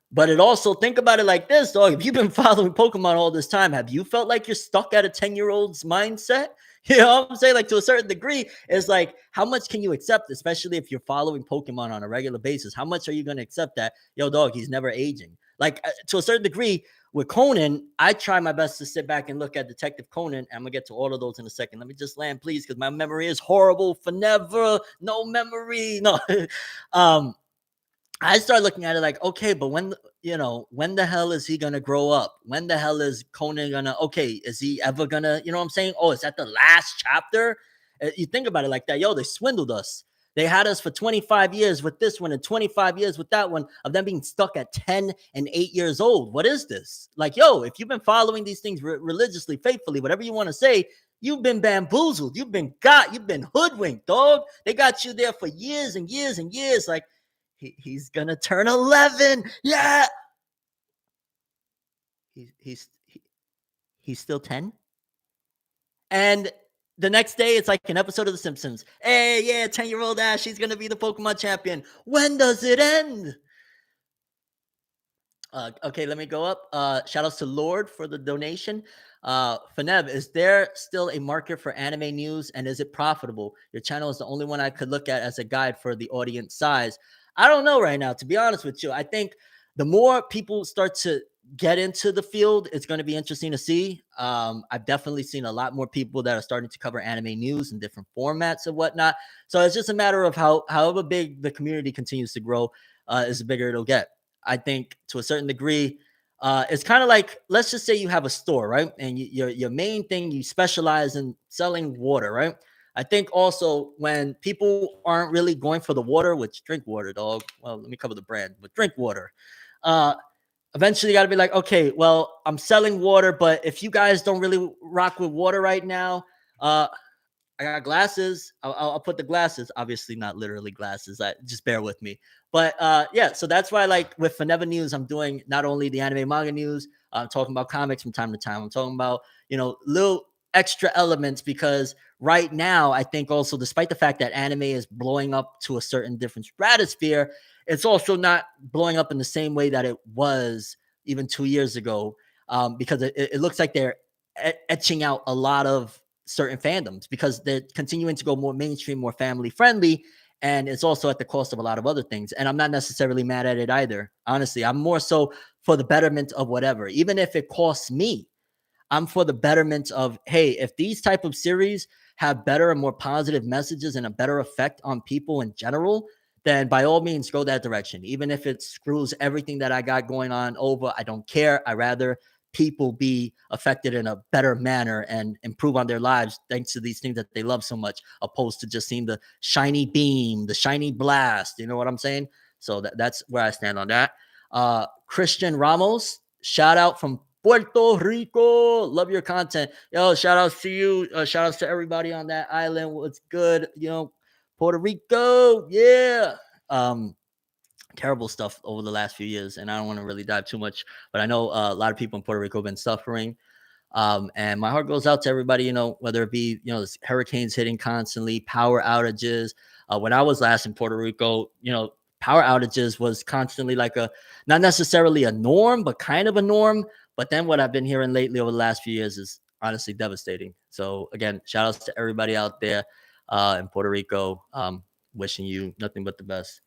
But it also, think about it like this, dog. If you've been following Pokemon all this time, have you felt like you're stuck at a 10-year-old's mindset? You know what I'm saying? Like, to a certain degree, it's like, how much can you accept, especially if you're following Pokemon on a regular basis? How much are you going to accept that, yo, dog, he's never aging? Like, to a certain degree, with Conan, I try my best to sit back and look at Detective Conan. And I'm going to get to all of those in a second. Let me just land, please, because my memory is horrible. For never, no memory. No. I start looking at it like, okay, but when the hell is he gonna grow up? When the hell is Conan gonna? Okay, is he ever gonna? You know what I'm saying? Oh, is that the last chapter? You think about it like that, yo. They swindled us. They had us for 25 years with this one and 25 years with that one, of them being stuck at 10 and 8 years old. What is this? Like, yo, if you've been following these things religiously, faithfully, whatever you want to say, you've been bamboozled. You've been hoodwinked, dog. They got you there for years and years and years. Like, he's gonna turn 11. Yeah. He's still 10. And the next day, it's like an episode of The Simpsons. Hey, yeah, 10-year-old Ash, she's gonna be the Pokemon champion. When does it end? Okay, let me go up. Shout outs to Lord for the donation. Fanev, is there still a market for anime news, and is it profitable? Your channel is the only one I could look at as a guide for the audience size. I don't know right now, to be honest with you. I think the more people start to get into the field, it's going to be interesting to see. I've definitely seen a lot more people that are starting to cover anime news in different formats and whatnot. So it's just a matter of however big the community continues to grow, is the bigger it'll get. I think to a certain degree, it's kind of like, let's just say you have a store, right? And your main thing, you specialize in selling water, right? I think also when people aren't really going for the water, which drink water, dog. Well, let me cover the brand, but drink water. Uh, Eventually, you got to be like, okay, well, I'm selling water, but if you guys don't really rock with water right now, uh, I got glasses. I'll put the glasses. Obviously, not literally glasses. Just bear with me. But yeah, so that's why, like with Forever News, I'm doing not only the anime manga news. I'm talking about comics from time to time. I'm talking about little extra elements because right now, I think also, despite the fact that anime is blowing up to a certain different stratosphere, it's also not blowing up in the same way that it was even 2 years ago. Because it looks like they're etching out a lot of certain fandoms because they're continuing to go more mainstream, more family friendly. And it's also at the cost of a lot of other things. And I'm not necessarily mad at it either. Honestly, I'm more so for the betterment of whatever, even if it costs me. I'm for the betterment of, hey, if these type of series have better and more positive messages and a better effect on people in general, then by all means go that direction. Even if it screws everything that I got going on over, I don't care. I rather people be affected in a better manner and improve on their lives thanks to these things that they love so much, opposed to just seeing the shiny beam, the shiny blast. You know what I'm saying? So that's where I stand on that. Christian Ramos, shout out from Puerto Rico. Love your content. Yo, shout outs to you. Shout outs to everybody on that island. What's good? Puerto Rico. Yeah. Um, Terrible stuff over the last few years. And I don't want to really dive too much, but I know a lot of people in Puerto Rico have been suffering. And my heart goes out to everybody, whether it be, hurricanes hitting constantly, power outages. When I was last in Puerto Rico, power outages was constantly like not necessarily a norm, but kind of a norm. But then what I've been hearing lately over the last few years is honestly devastating. So again, shout outs to everybody out there in Puerto Rico. Wishing you nothing but the best.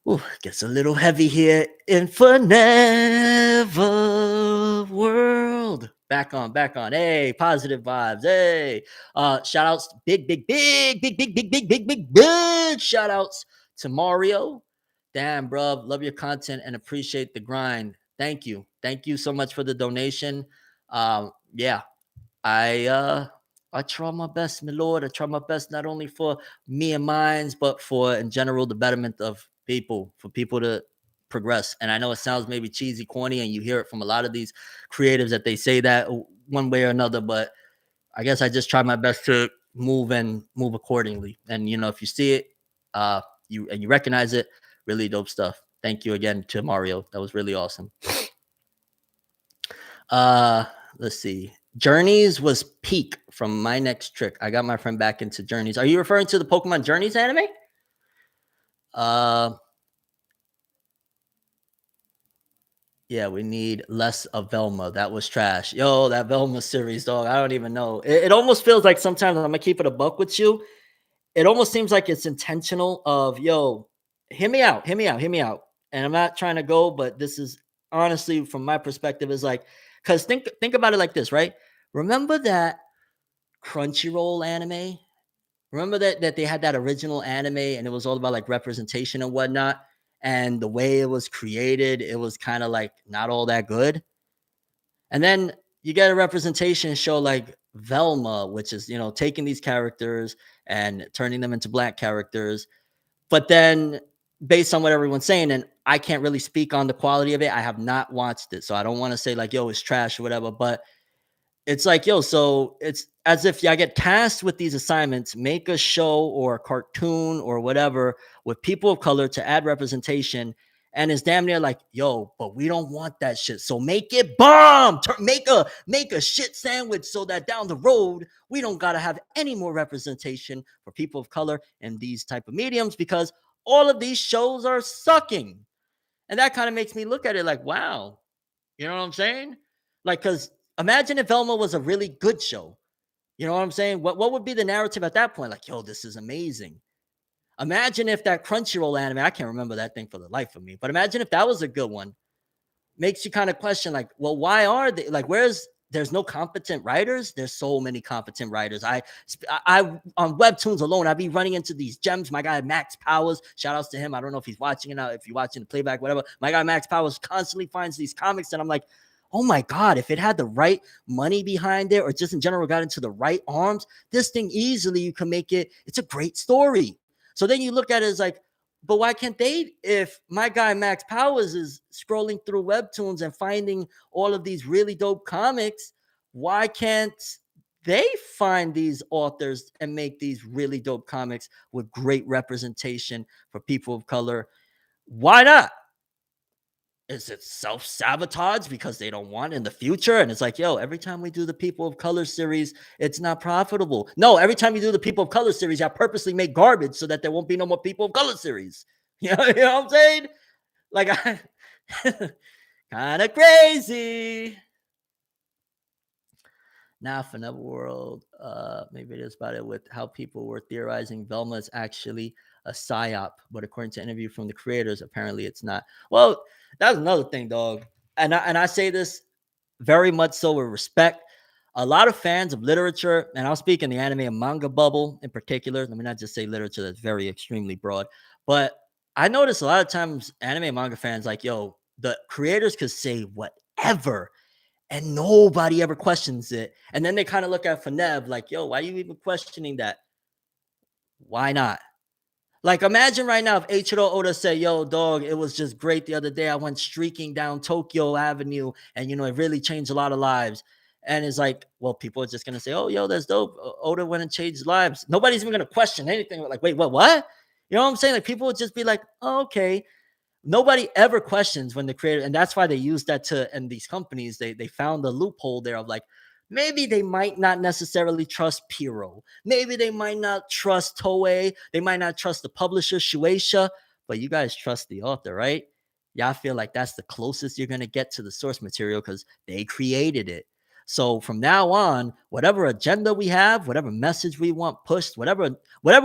Ooh, gets a little heavy here in ForneverWorld. Back on, back on. Hey, positive vibes. Hey, shout outs, big shout outs to Mario. Damn, bro, love your content and appreciate the grind. Thank you so much for the donation. Yeah, I try my best, my lord. I try my best not only for me and mines, but for in general the betterment of people, for people to progress. And I know it sounds maybe cheesy, corny, and you hear it from a lot of these creatives that they say that one way or another. But I guess I just try my best to move accordingly. And if you see it, you recognize it, really dope stuff. Thank you again to Mario. That was really awesome. Let's see. Journeys was peak from my next trick. I got my friend back into Journeys. Are you referring to the Pokemon Journeys anime? Yeah, we need less of Velma. That was trash. Yo, that Velma series, dog. I don't even know. It almost feels like sometimes I'm gonna keep it a buck with you. It almost seems like it's intentional of, yo, hear me out, hear me out, hear me out. And I'm not trying to go, but this is honestly from my perspective is like, because think about it like this, right? Remember that Crunchyroll anime? Remember that they had that original anime and it was all about like representation and whatnot. And the way it was created, it was kind of like not all that good. And then you get a representation show like Velma, which is, taking these characters and turning them into black characters. But then based on what everyone's saying, and I can't really speak on the quality of it. I have not watched it. So I don't want to say like, yo, it's trash or whatever, but it's like, yo, so it's as if I get tasked with these assignments, make a show or a cartoon or whatever with people of color to add representation. And it's damn near like, yo, but we don't want that shit. So make it bomb. Make a shit sandwich so that down the road we don't gotta have any more representation for people of color in these type of mediums because all of these shows are sucking. And that kind of makes me look at it like, wow, you know what I'm saying? Like, because imagine if Velma was a really good show. You know what I'm saying? What would be the narrative at that point? Like, yo, this is amazing. Imagine if that Crunchyroll anime, I can't remember that thing for the life of me, but imagine if that was a good one. Makes you kind of question, like, well, why are they like, where's there's no competent writers. There's so many competent writers. I on webtoons alone, I be running into these gems. My guy Max Powers, shout outs to him. I don't know if he's watching it now, if you're watching the playback, whatever. My guy Max Powers constantly finds these comics, and I'm like, oh my god, if it had the right money behind it, or just in general got into the right arms, this thing easily you can make it. It's a great story. So then you look at it as like, but why can't they? If my guy Max Powers is scrolling through webtoons and finding all of these really dope comics, why can't they find these authors and make these really dope comics with great representation for people of color? Why not? Is it self-sabotage because they don't want in the future? And it's like, yo, every time we do the People of Color series, it's not profitable. No, every time you do the People of Color series, I purposely make garbage so that there won't be no more People of Color series. You know what I'm saying? Like, I kind of crazy. Now, ForneverWorld, maybe it is about it with how people were theorizing Velma is actually a psyop, but according to an interview from the creators, apparently it's not. Well, that's another thing, dog. And I say this very much so with respect. A lot of fans of literature, and I'll speak in the anime and manga bubble in particular. Let me not just say literature that's very extremely broad, but I notice a lot of times anime and manga fans like, yo, the creators could say whatever and nobody ever questions it. And then they kind of look at Fenev like, yo, why are you even questioning that? Why not? Like, imagine right now if Eiichiro Oda said, yo, dog, it was just great the other day. I went streaking down Tokyo Avenue and, it really changed a lot of lives. And it's like, well, people are just going to say, oh, yo, that's dope. Oda went and changed lives. Nobody's even going to question anything. Like, wait, what? You know what I'm saying? Like, people would just be like, oh, okay. Nobody ever questions when the creator, and that's why they use that to, and these companies, they found the loophole there of like, maybe they might not necessarily trust Piro, maybe they might not trust Toei, they might not trust the publisher Shueisha, but you guys trust the author, right? Y'all feel like that's the closest you're going to get to the source material because they created it. So from now on, whatever agenda we have, whatever message we want pushed, whatever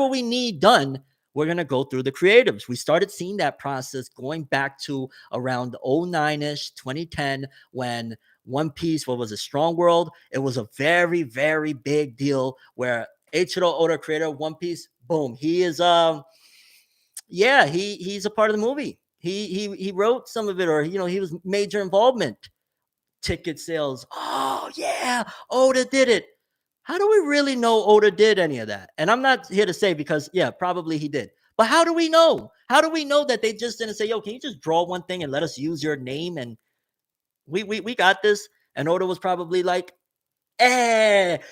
we need done, we're going to go through the creatives. We started seeing that process going back to around 09-ish, 2010, when One Piece, what was a Strong World? It was a very, very big deal where Eiichiro Oda, creator of One Piece, boom, he is he's a part of the movie. He wrote some of it, or he was major involvement. Ticket sales. Oh yeah, Oda did it. How do we really know Oda did any of that? And I'm not here to say, because yeah, probably he did. But how do we know? How do we know that they just didn't say, yo, can you just draw one thing and let us use your name? And we got this. And Oda was probably like, check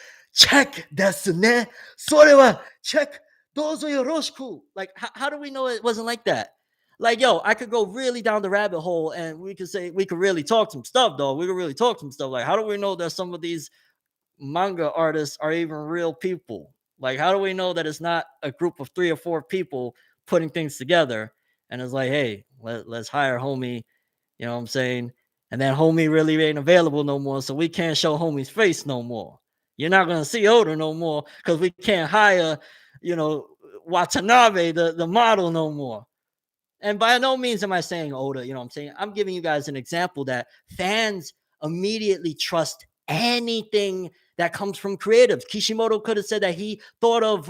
desu ne. Sore wa check. Dozo yoroshiku. Like, how do we know it wasn't like that? Like, yo, I could go really down the rabbit hole and we could really talk some stuff, though. We could really talk some stuff. Like, how do we know that some of these manga artists are even real people? Like, how do we know that it's not a group of 3 or 4 people putting things together? And it's like, hey, let's hire homie, you know what I'm saying? And then homie really ain't available no more, so we can't show homie's face no more. You're not gonna see Oda no more because we can't hire, Watanabe, the model, no more. And by no means am I saying Oda, you know what I'm saying? I'm giving you guys an example that fans immediately trust anything that comes from creatives. Kishimoto could have said that he thought of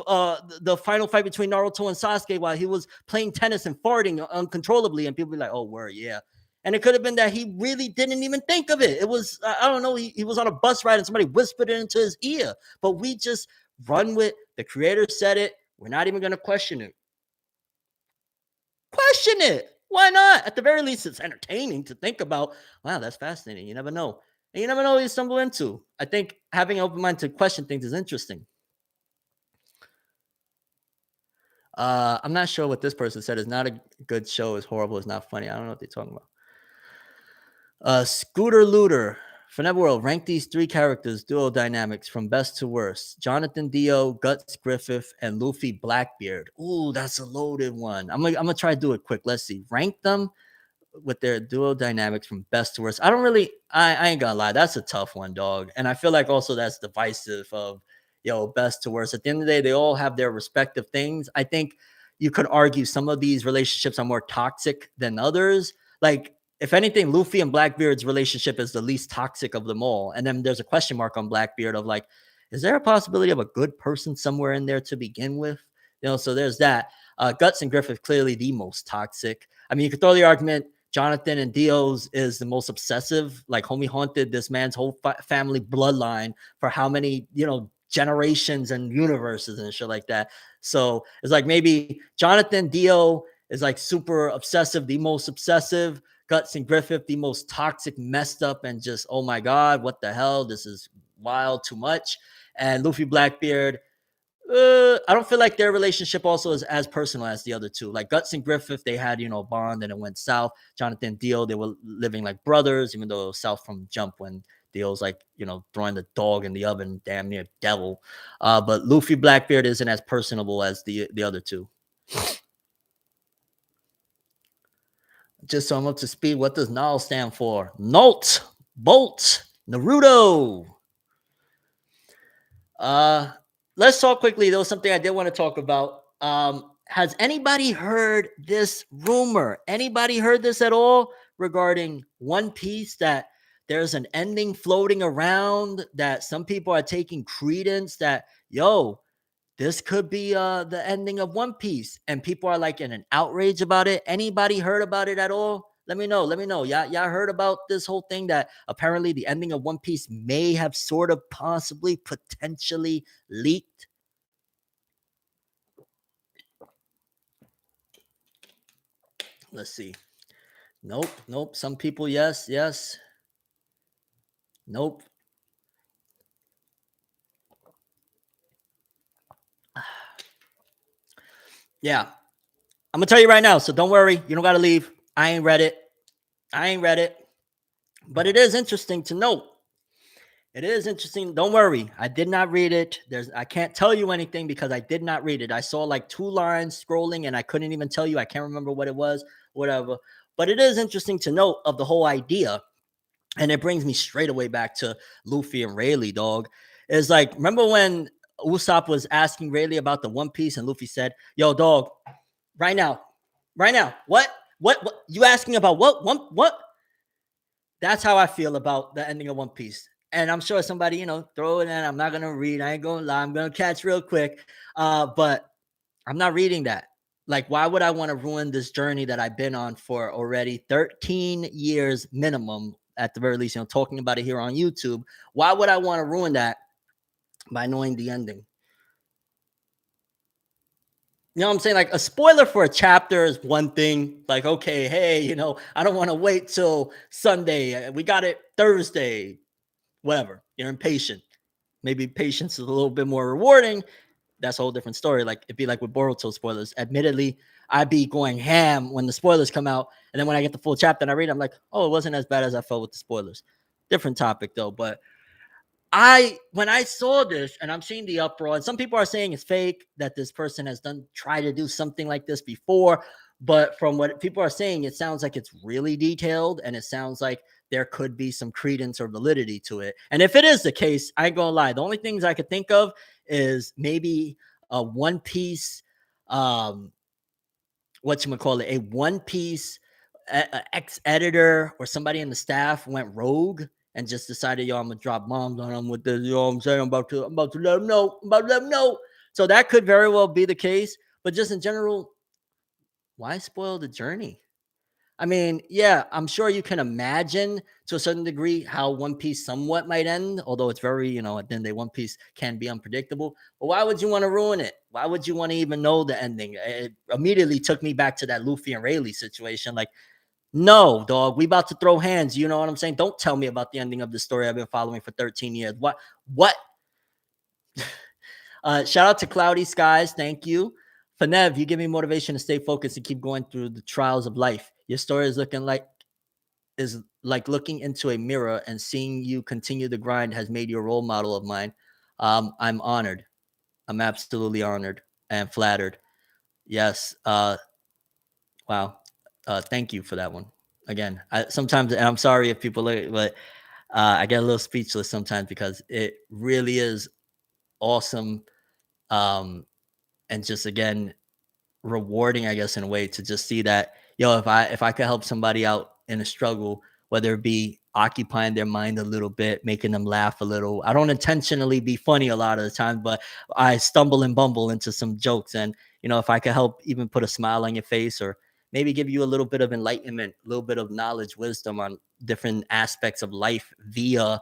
the final fight between Naruto and Sasuke while he was playing tennis and farting uncontrollably, and people be like, oh, word, yeah. And it could have been that he really didn't even think of it. It was, I don't know, he was on a bus ride and somebody whispered it into his ear. But we just run with the creator said it. We're not even going to question it. Question it. Why not? At the very least, it's entertaining to think about. Wow, that's fascinating. You never know. And you never know what you stumble into. I think having an open mind to question things is interesting. I'm not sure what this person said. It's not a good show. It's horrible. It's not funny. I don't know what they're talking about. Scooter Looter. ForneverWorld, rank these 3 characters' duo dynamics from best to worst. Jonathan Dio, Guts Griffith, and Luffy Blackbeard. Ooh, that's a loaded one. I'm gonna try to do it quick. Let's see. Rank them with their duo dynamics from best to worst. I ain't gonna lie. That's a tough one, dog. And I feel like also that's divisive of, best to worst. At the end of the day, they all have their respective things. I think you could argue some of these relationships are more toxic than others. Like, if anything, Luffy and Blackbeard's relationship is the least toxic of them all. And then there's a question mark on Blackbeard of like, is there a possibility of a good person somewhere in there to begin with? So there's that. Guts and Griffith clearly the most toxic. I mean, you could throw the argument Jonathan and Dio's is the most obsessive. Like, homie haunted this man's whole family bloodline for how many, generations and universes and shit like that. So it's like maybe Jonathan Dio is like super obsessive, the most obsessive. Guts and Griffith, the most toxic, messed up, and just, oh my God, what the hell? This is wild, too much. And Luffy Blackbeard, I don't feel like their relationship also is as personal as the other two. Like Guts and Griffith, they had, a bond and it went south. Jonathan Dio, they were living like brothers, even though it was south from jump when Dio's like, throwing the dog in the oven, damn near devil. But Luffy Blackbeard isn't as personable as the other two. Just so I'm up to speed, what does NAL stand for? Nolt, Bolt, Naruto. Let's talk quickly. There was something I did want to talk about. Has anybody heard this rumor? Anybody heard this at all regarding One Piece, that there's an ending floating around, that some people are taking credence that, this could be the ending of One Piece, and people are like in an outrage about it? Anybody heard about it at all? Let me know. Let me know. Y'all heard about this whole thing that apparently the ending of One Piece may have sort of possibly potentially leaked? Let's see. Nope. Some people, yes. Nope. Yeah. I'm gonna tell you right now, so don't worry. You don't gotta leave. I ain't read it. But it is interesting to note. It is interesting. Don't worry. I did not read it. I can't tell you anything because I did not read it. I saw like 2 lines scrolling and I couldn't even tell you. I can't remember what it was, whatever. But it is interesting to note of the whole idea. And it brings me straight away back to Luffy and Rayleigh, dog. It's like, remember when Usopp was asking Rayleigh about the One Piece and Luffy said, yo, dog, right now, what? You asking about what? That's how I feel about the ending of One Piece. And I'm sure somebody, throw it in. I'm not gonna read. I ain't gonna lie. I'm gonna catch real quick. But I'm not reading that. Like, why would I want to ruin this journey that I've been on for already 13 years minimum, at the very least, talking about it here on YouTube? Why would I want to ruin that by knowing the ending? You know what I'm saying? Like, a spoiler for a chapter is one thing. Like, okay, hey, I don't want to wait till Sunday. We got it Thursday. Whatever. You're impatient. Maybe patience is a little bit more rewarding. That's a whole different story. Like, it'd be like with Boruto spoilers. Admittedly, I'd be going ham when the spoilers come out. And then when I get the full chapter and I read it, I'm like, oh, it wasn't as bad as I felt with the spoilers. Different topic though. But when I saw this and I'm seeing the uproar, and some people are saying it's fake, that this person has tried to do something like this before. But from what people are saying, it sounds like it's really detailed, and it sounds like there could be some credence or validity to it. And if it is the case, I ain't gonna lie. The only things I could think of is maybe a One Piece, a One Piece ex-editor or somebody in the staff went rogue and just decided, yo, I'm gonna drop bombs on them with this. You know what I'm saying? I'm about to let them know. So that could very well be the case. But just in general, why spoil the journey? I mean, yeah, I'm sure you can imagine to a certain degree how One Piece somewhat might end, although it's very, at the end of the day, One Piece can be unpredictable. But why would you want to ruin it? Why would you want to even know the ending? It immediately took me back to that Luffy and Rayleigh situation. Like, no, dog, we about to throw hands. You know what I'm saying? Don't tell me about the ending of the story I've been following for 13 years. What? Shout out to Cloudy Skies. Thank you. Fanev, you give me motivation to stay focused and keep going through the trials of life. Your story is like looking into a mirror, and seeing you continue the grind has made you a role model of mine. I'm honored. I'm absolutely honored and flattered. Yes. Wow. Thank you for that one. Again, sometimes, and I'm sorry if people, but I get a little speechless sometimes because it really is awesome. And just, again, rewarding, I guess, in a way, to just see that, if I could help somebody out in a struggle, whether it be occupying their mind a little bit, making them laugh a little. I don't intentionally be funny a lot of the time, but I stumble and bumble into some jokes. And, if I could help even put a smile on your face, or maybe give you a little bit of enlightenment, a little bit of knowledge, wisdom on different aspects of life via,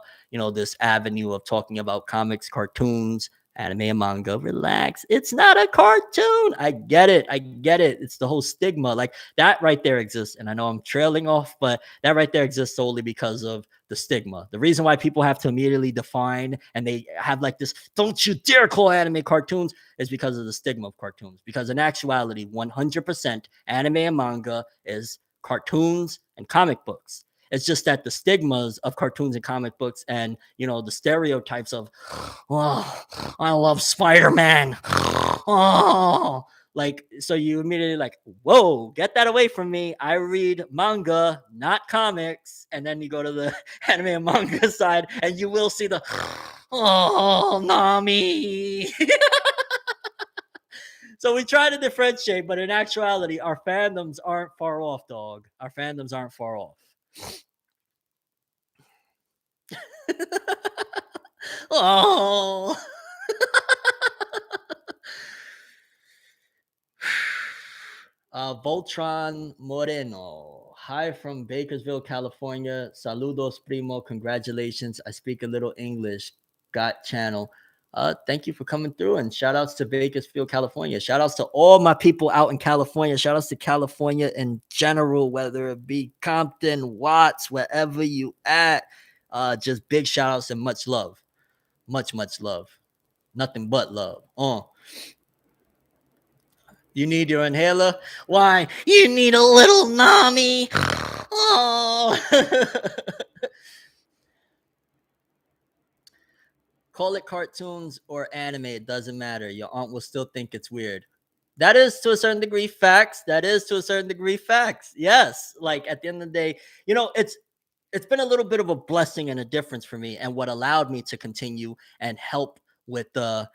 this avenue of talking about comics, cartoons, anime and manga. Relax. It's not a cartoon. I get it. I get it. It's the whole stigma. Like that right there exists. And I know I'm trailing off, but that right there exists solely because of the stigma. The reason why people have to immediately define and they have like this, don't you dare call anime cartoons, is because of the stigma of cartoons. Because in actuality, 100% anime and manga is cartoons and comic books. It's just that the stigmas of cartoons and comic books and, the stereotypes of, oh, I love Spider-Man. Oh, like, so you immediately like, whoa, get that away from me. I read manga, not comics. And then you go to the anime and manga side and you will see the, oh, Nami. So we try to differentiate, but in actuality, our fandoms aren't far off, dog. Our fandoms aren't far off. Oh. Voltron Moreno. Hi from Bakersville, California. Saludos, primo. Congratulations. I speak a little English. Got channel. Thank you for coming through, and shout outs to Bakersfield, California. Shout outs to all my people out in California. Shout outs to California in general, whether it be Compton, Watts, wherever you at. Just big shout outs and much love. Much love. Nothing but love. You need your inhaler? Why? You need a little Nami. Oh. Call it cartoons or anime. It doesn't matter. Your aunt will still think it's weird. That is to a certain degree facts. Yes. Like at the end of the day, it's been a little bit of a blessing and a difference for me, and what allowed me to continue and help with the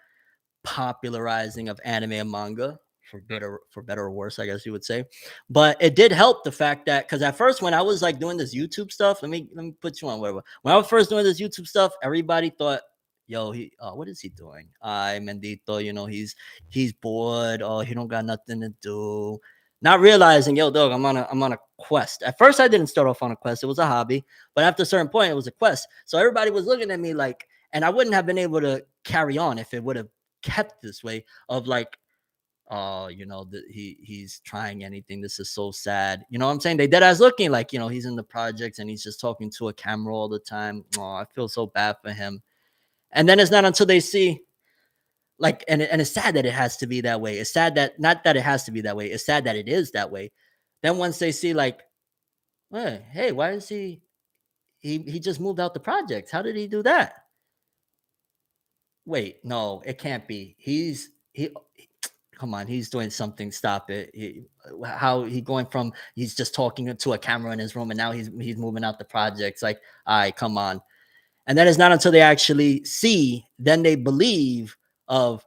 popularizing of anime and manga, for better or worse, I guess you would say. But it did help the fact that, because at first when I was like doing this YouTube stuff, let me put you on whatever. When I was first doing this YouTube stuff, everybody thought, yo, what is he doing? I Mendito, he's bored. Oh, he don't got nothing to do. Not realizing, yo, dog, I'm on a quest. At first, I didn't start off on a quest. It was a hobby, but after a certain point, it was a quest. So everybody was looking at me like, and I wouldn't have been able to carry on if it would have kept this way of like, oh, he's trying anything. This is so sad. You know what I'm saying? They dead ass looking like, he's in the projects and he's just talking to a camera all the time. Oh, I feel so bad for him. And then it's not until they see like, and it's sad that it has to be that way. It's sad that, not that it has to be that way. It's sad that it is that way. Then once they see like, hey, why is he just moved out the projects? How did he do that? Wait, no, it can't be. He come on, he's doing something. Stop it. How he going from he's just talking to a camera in his room and now he's moving out the projects. Like, all right, come on. And then it's not until they actually see, then they believe of,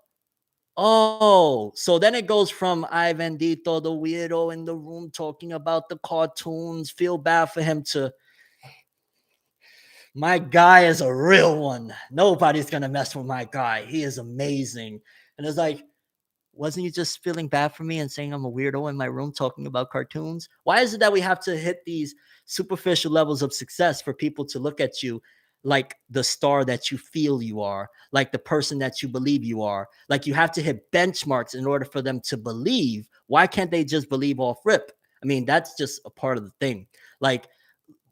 oh, so then it goes from Ivan Dito, the weirdo in the room talking about the cartoons, feel bad for him, to my guy is a real one. Nobody's gonna mess with my guy. He is amazing. And it's like, wasn't you just feeling bad for me and saying I'm a weirdo in my room talking about cartoons? Why is it that we have to hit these superficial levels of success for people to look at you like the star that you feel you are, like the person that you believe you are? Like you have to hit benchmarks in order for them to believe. Why can't they just believe off rip? I mean, that's just a part of the thing. Like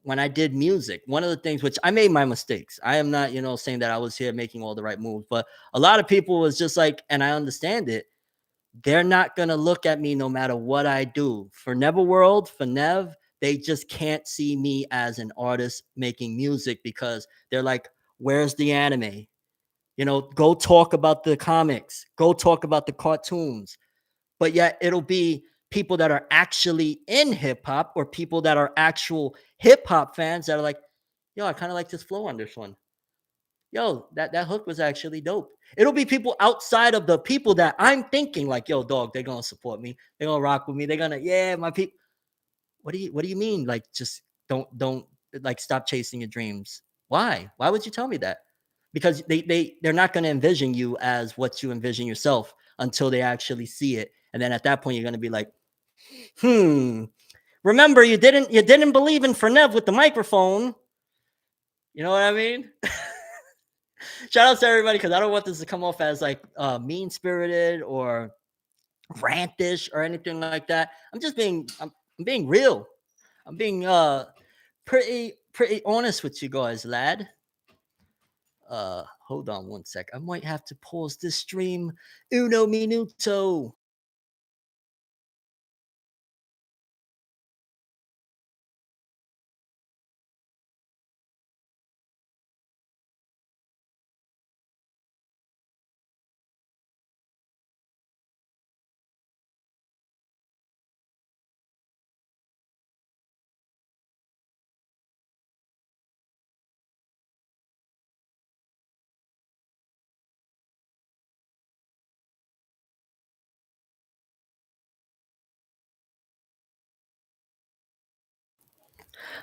when I did music, one of the things which I made my mistakes. I am not, saying that I was here making all the right moves, but a lot of people was just like, and I understand it, they're not going to look at me no matter what I do. For ForneverWorld, for Nev, they just can't see me as an artist making music because they're like, where's the anime? Go talk about the comics, go talk about the cartoons. But yet it'll be people that are actually in hip hop or people that are actual hip hop fans that are like, yo, I kind of like this flow on this one. Yo, that hook was actually dope. It'll be people outside of the people that I'm thinking like, yo, dog, they're gonna support me, they're gonna rock with me, they're gonna, yeah, my people. What do you mean? Like, just don't like stop chasing your dreams. Why would you tell me that? Because they're not going to envision you as what you envision yourself until they actually see it, and then at that point you're going to be like, remember, you didn't believe in Fernev with the microphone. You know what I mean? Shout out to everybody, because I don't want this to come off as like mean spirited or rantish or anything like that. I'm being real. I'm being pretty honest with you guys, lad. Hold on one sec. I might have to pause this stream. Uno minuto.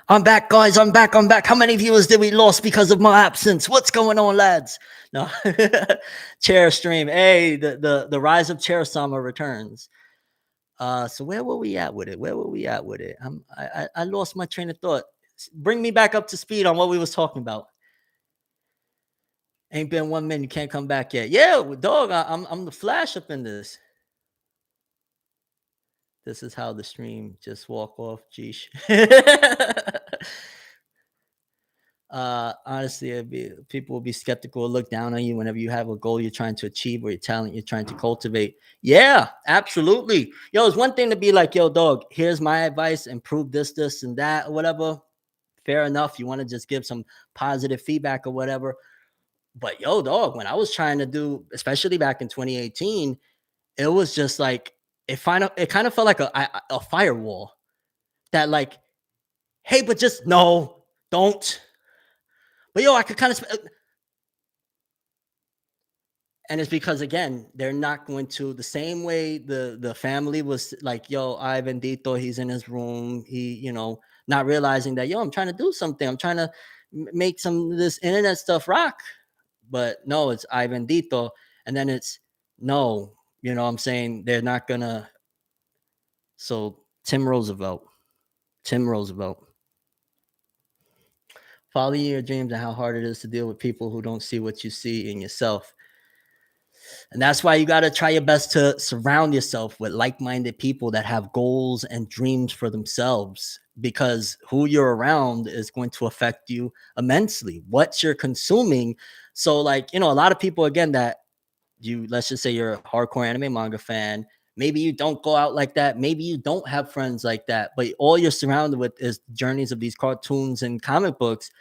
I'm back, guys. I'm back. I'm back. How many viewers did we lost because of my absence? What's going on, lads? No, chair stream. Hey, the rise of Chair Sama returns. So where were we at with it? Where were we at with it? I lost my train of thought. Bring me back up to speed on what we was talking about. Ain't been 1 minute. You can't come back yet. Yeah, dog. I'm the Flash up in this. This is how the stream just walk off. Geesh. Honestly, people will be skeptical, look down on you whenever you have a goal you're trying to achieve or your talent you're trying to cultivate. Yeah, absolutely. Yo, it's one thing to be like, yo, dog, here's my advice, improve this, and that, or whatever. Fair enough. You want to just give some positive feedback or whatever. But yo, dog, when I was trying to do, especially back in 2018, it was just like it kind of felt like a firewall that like, hey, but just no, don't. But yo, I could kind of, and it's because again, they're not going to the same way the family was like, yo, Ivan Dito, he's in his room, not realizing that, yo, I'm trying to do something, I'm trying to make some of this internet stuff rock. But no, it's Ivan Dito, and then it's no, I'm saying they're not gonna. So Tim Roosevelt, follow your dreams and how hard it is to deal with people who don't see what you see in yourself. And that's why you got to try your best to surround yourself with like-minded people that have goals and dreams for themselves, because who you're around is going to affect you immensely. What you're consuming. So like, a lot of people, again, that let's just say you're a hardcore anime manga fan. Maybe you don't go out like that. Maybe you don't have friends like that, but all you're surrounded with is journeys of these cartoons and comic books.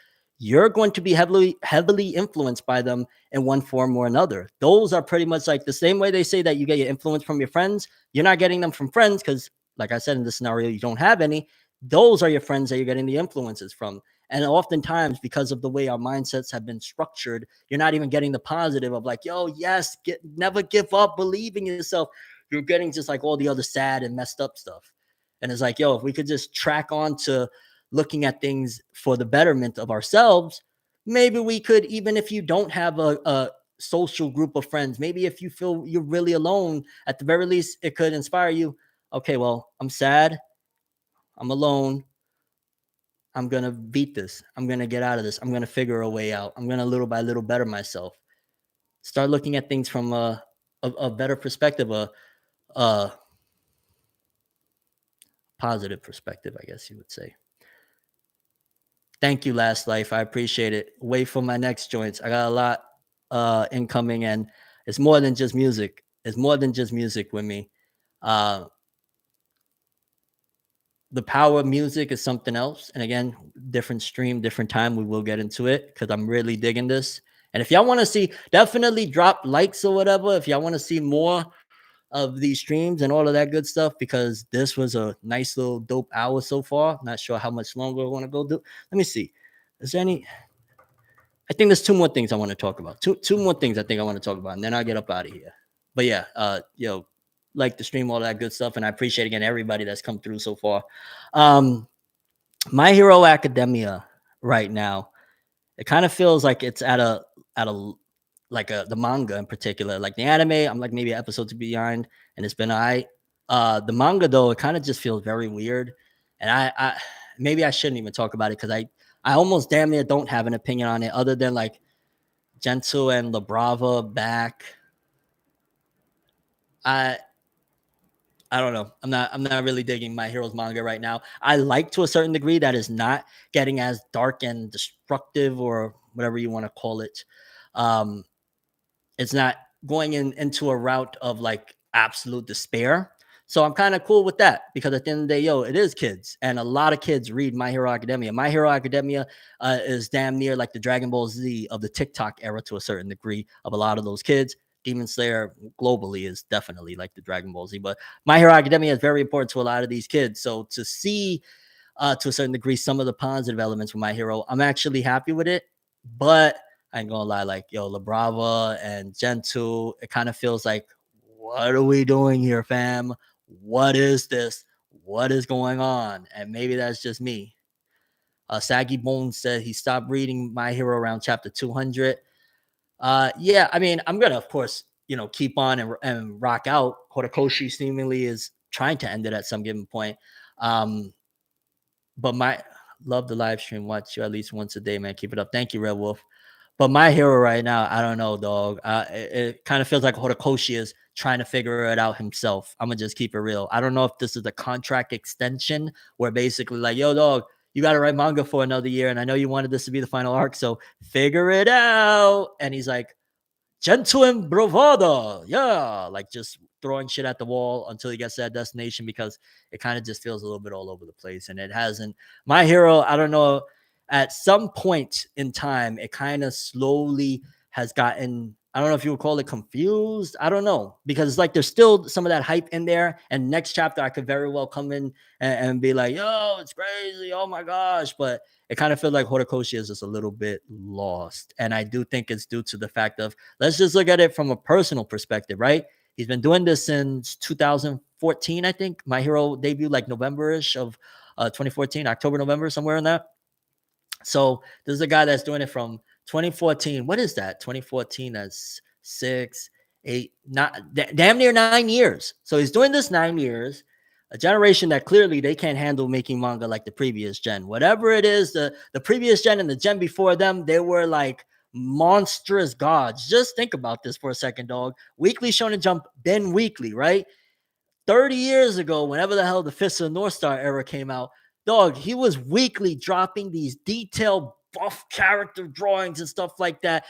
You're going to be heavily influenced by them in one form or another. Those are pretty much like the same way they say that you get your influence from your friends. You're not getting them from friends because, like I said, in this scenario, you don't have any. Those are your friends that you're getting the influences from. And oftentimes, because of the way our mindsets have been structured, you're not even getting the positive of like, yo, yes, never give up, believe in yourself. You're getting just like all the other sad and messed up stuff. And it's like, yo, if we could just track on to looking at things for the betterment of ourselves, maybe we could, even if you don't have a social group of friends, maybe if you feel you're really alone, at the very least, it could inspire you. Okay, well, I'm sad. I'm alone. I'm going to beat this. I'm going to get out of this. I'm going to figure a way out. I'm going to little by little better myself. Start looking at things from a better perspective, a positive perspective, I guess you would say. Thank you, Last Life. I appreciate it. Wait for my next joints. I got a lot incoming, and it's more than just music. It's more than just music with me. The power of music is something else. And again, different stream, different time. We will get into it because I'm really digging this. And if y'all want to see, definitely drop likes or whatever. If y'all want to see more of these streams and all of that good stuff, because this was a nice little dope hour so far. Not sure how much longer I want to go do. Let me see. Is there any? I think there's two more things I want to talk about. Two more things I think I want to talk about, and then I'll get up out of here. But yeah, like the stream, all that good stuff, and I appreciate again everybody that's come through so far. My Hero Academia right now, it kind of feels like it's at a like the manga in particular, like the anime. I'm like maybe episodes behind, and it's been the manga though, it kind of just feels very weird, and I maybe I shouldn't even talk about it because I almost damn near don't have an opinion on it other than like Gentle and La Brava back. I I don't know. I'm not really digging My Hero's manga right now. I like to a certain degree that is not getting as dark and destructive or whatever you want to call it. Um, it's not going into a route of like absolute despair. So I'm kind of cool with that because at the end of the day, yo, it is kids, and a lot of kids read My Hero Academia. My Hero Academia is damn near like the Dragon Ball Z of the TikTok era to a certain degree of a lot of those kids. Demon Slayer globally is definitely like the Dragon Ball Z, but My Hero Academia is very important to a lot of these kids. So to see to a certain degree some of the positive elements from My Hero, I'm actually happy with it. But I ain't gonna lie, like yo, La Brava and Gentoo, it kind of feels like, what are we doing here, fam? What is this? What is going on? And maybe that's just me. Saggy Bones said he stopped reading My Hero around chapter 200. Yeah, I mean, I'm gonna, of course, keep on and rock out. Horikoshi seemingly is trying to end it at some given point. Um, but my love the live stream. Watch you at least once a day, man. Keep it up. Thank you, Red Wolf. But My Hero right now, I don't know, dog. It kind of feels like Horikoshi is trying to figure it out himself. I'm gonna just keep it real. I don't know if this is a contract extension where basically like, yo, dog, you got to write manga for another year, and I know you wanted this to be the final arc, so figure it out. And he's like, gentle and bravado. Yeah, like just throwing shit at the wall until he gets to that destination because it kind of just feels a little bit all over the place. And it hasn't. My Hero, I don't know, at some point in time, it kind of slowly has gotten, I don't know if you would call it confused. I don't know. Because it's like there's still some of that hype in there. And next chapter, I could very well come in and be like, yo, it's crazy. Oh my gosh. But it kind of feels like Horikoshi is just a little bit lost. And I do think it's due to the fact of, let's just look at it from a personal perspective, right? He's been doing this since 2014, I think. My Hero debuted like November-ish of 2014, October, November, somewhere in that. So this is a guy that's doing it from 2014. What is that? 2014 as 6, 8, not damn near 9 years. So he's doing this 9 years. A generation that clearly they can't handle making manga like the previous gen. Whatever it is, the previous gen and the gen before them, they were like monstrous gods. Just think about this for a second, dog. Weekly Shonen Jump, then weekly, right? 30 years ago, whenever the hell the Fist of the North Star era came out, dog, he was weekly dropping these detailed buff character drawings and stuff like that,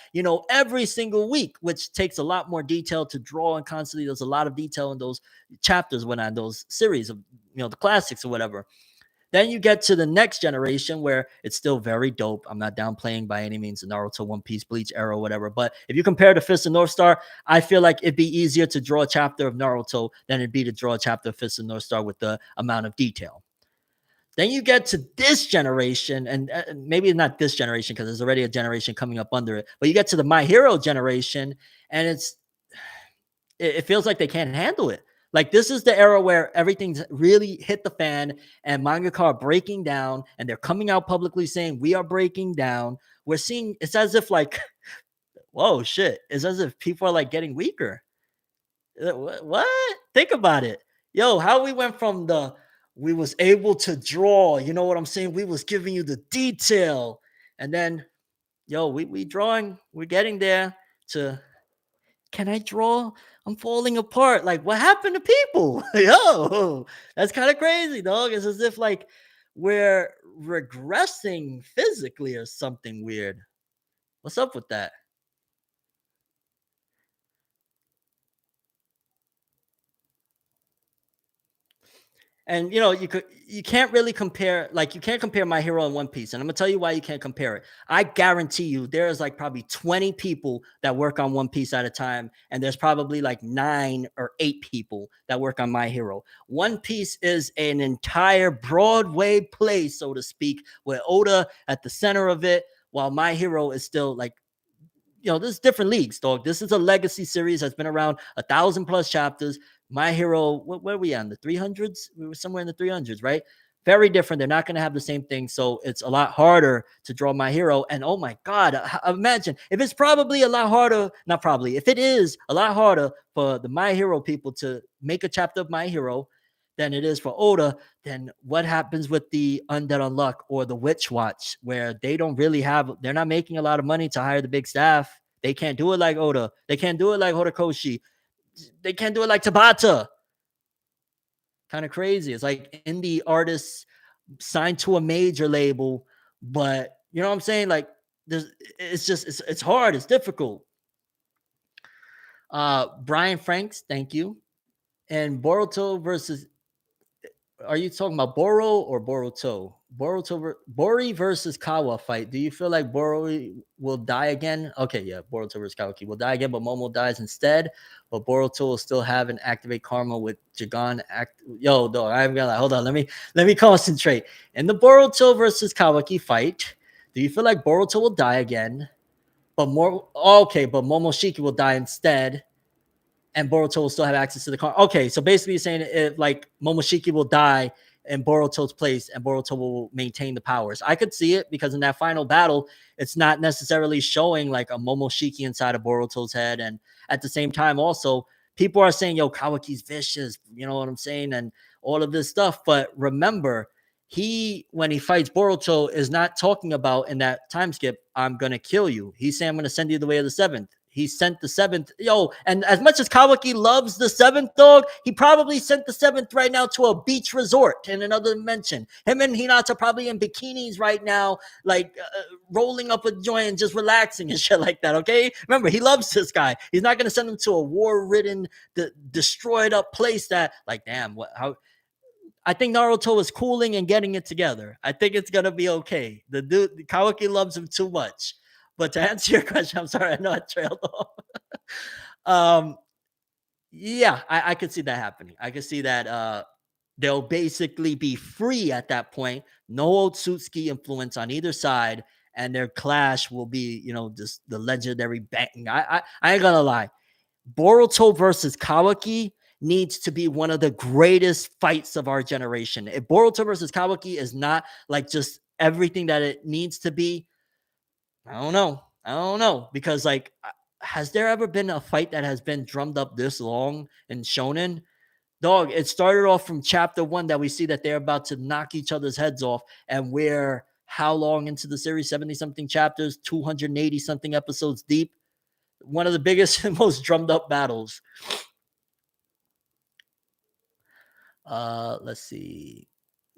every single week, which takes a lot more detail to draw and constantly there's a lot of detail in those chapters when on those series of, the classics or whatever. Then you get to the next generation where it's still very dope. I'm not downplaying by any means the Naruto, One Piece, Bleach era, or whatever. But if you compare the Fist of North Star, I feel like it'd be easier to draw a chapter of Naruto than it'd be to draw a chapter of Fist of North Star with the amount of detail. Then you get to this generation, and maybe not this generation because there's already a generation coming up under it. But you get to the My Hero generation, and it feels like they can't handle it. Like this is the era where everything's really hit the fan and mangaka are breaking down and they're coming out publicly saying we are breaking down. We're seeing it's as if like, whoa, shit. It's as if people are like getting weaker. What? Think about it. Yo, how we went from we was able to draw, you know what I'm saying? We was giving you the detail. And then, yo, we drawing, we're getting there to can I draw? I'm falling apart. Like, what happened to people? Yo, that's kind of crazy, dog. It's as if like we're regressing physically or something weird. What's up with that? And you can't really compare, like you can't compare My Hero and One Piece. And I'm gonna tell you why you can't compare it. I guarantee you there's like probably 20 people that work on One Piece at a time, and there's probably like 9 or 8 people that work on My Hero. One Piece is an entire Broadway play, so to speak, with Oda at the center of it, while My Hero is still like there's different leagues, dog. This is a legacy series that's been around 1,000 plus chapters. My Hero, where are we on? The 300s? We were somewhere in the 300s, right? very different. They're not going to have the same thing. So it's a lot harder to draw My Hero. And oh my God, imagine if it's probably a lot harder, not probably, if it is a lot harder for the My Hero people to make a chapter of My Hero than it is for Oda, then what happens with the Undead Unluck or the Witch Watch, where they don't really have, they're not making a lot of money to hire the big staff. They can't do it like Oda. They can't do it like Horikoshi. They can't do it like Tabata. Kind of crazy. It's like indie artists signed to a major label, but you know what I'm saying? Like, it's just it's hard. It's difficult. Brian Franks, thank you. And Boruto versus, are you talking about Boro or Boruto? Bori versus Kawa fight. Do you feel like Bori will die again? Okay, yeah, Boruto versus Kawaki will die again, but Momo dies instead. But Boruto will still have an activate karma with Jagan act. Yo, dog, I'm gonna hold on. Let me concentrate. In the Boruto versus Kawaki fight, do you feel like Boruto will die again? But but Momoshiki will die instead, and Boruto will still have access to the car. Okay, so basically you're saying if like Momoshiki will die in Boruto's place and Boruto will maintain the powers. I could see it because in that final battle, it's not necessarily showing like a Momoshiki inside of Boruto's head. And at the same time, also, people are saying, yo, Kawaki's vicious, you know what I'm saying? And all of this stuff. But remember, when he fights Boruto, is not talking about in that time skip, I'm gonna kill you. He's saying I'm gonna send you the way of the seventh. He sent the seventh. Yo, and as much as Kawaki loves the seventh, dog, he probably sent the seventh right now to a beach resort in another dimension. Him and Hinata probably in bikinis right now, like rolling up a joint and just relaxing and shit like that, okay? Remember, he loves this guy. He's not going to send him to a war-ridden, destroyed up place that, like, damn, how... I think Naruto is cooling and getting it together. I think it's gonna be okay. The dude, Kawaki loves him too much. But to answer your question, I'm sorry, I know I trailed off. um, yeah, I could see that happening. I could see that they'll basically be free at that point. No Otsutsuki influence on either side, and their clash will be, just the legendary bang. I ain't gonna lie. Boruto versus Kawaki needs to be one of the greatest fights of our generation. If Boruto versus Kawaki is not like just everything that it needs to be, I don't know. I don't know. Because like, has there ever been a fight that has been drummed up this long in Shonen? Dog, it started off from chapter 1 that we see that they're about to knock each other's heads off, and we're how long into the series? 70 something chapters, 280 something episodes deep. One of the biggest and most drummed up battles. Let's see.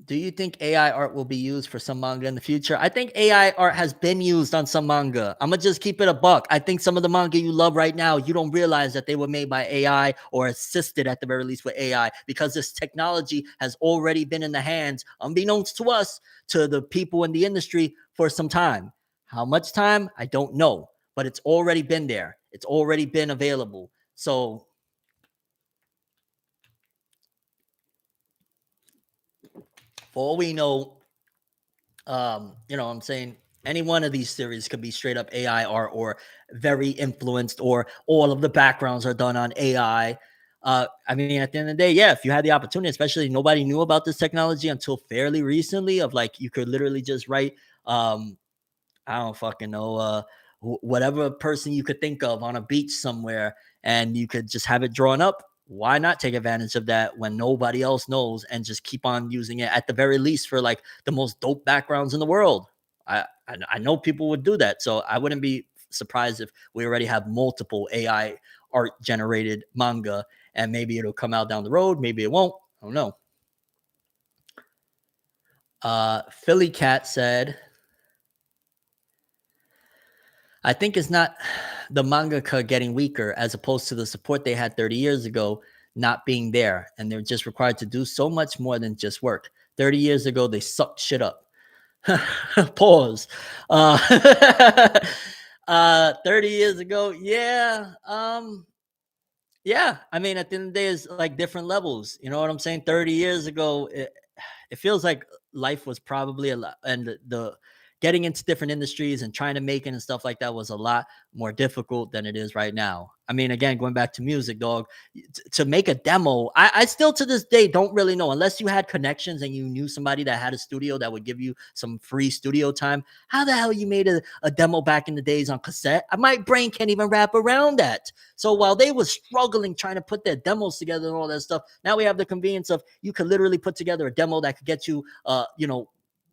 Do you think AI art will be used for some manga in the future? I think AI art has been used on some manga. I'm gonna just keep it a buck. I think some of the manga you love right now, you don't realize that they were made by AI or assisted at the very least with AI, because this technology has already been in the hands, unbeknownst to us, to the people in the industry for some time. How much time? I don't know, but it's already been there. It's already been available. So for all we know, I'm saying any one of these series could be straight up AI art or very influenced, or all of the backgrounds are done on AI. I mean, at the end of the day, yeah, if you had the opportunity, especially nobody knew about this technology until fairly recently, of like you could literally just write, I don't fucking know, whatever person you could think of on a beach somewhere, and you could just have it drawn up. Why not take advantage of that when nobody else knows, and just keep on using it at the very least for like the most dope backgrounds in the world? I know people would do that, so I wouldn't be surprised if we already have multiple AI art generated manga, and maybe it'll come out down the road, maybe it won't. I don't know. Philly Cat said, I think it's not the mangaka getting weaker as opposed to the support they had 30 years ago not being there. And they're just required to do so much more than just work. 30 years ago, they sucked shit up. Pause. 30 years ago, yeah. Yeah. I mean, at the end of the day, it's like different levels. You know what I'm saying? 30 years ago, it feels like life was probably a lot, and the getting into different industries and trying to make it and stuff like that was a lot more difficult than it is right now. I mean, again, going back to music, dog, to make a demo, I still to this day don't really know unless you had connections and you knew somebody that had a studio that would give you some free studio time. How the hell you made a demo back in the days on cassette? My brain can't even wrap around that. So while they were struggling trying to put their demos together and all that stuff, now we have the convenience of you could literally put together a demo that could get you,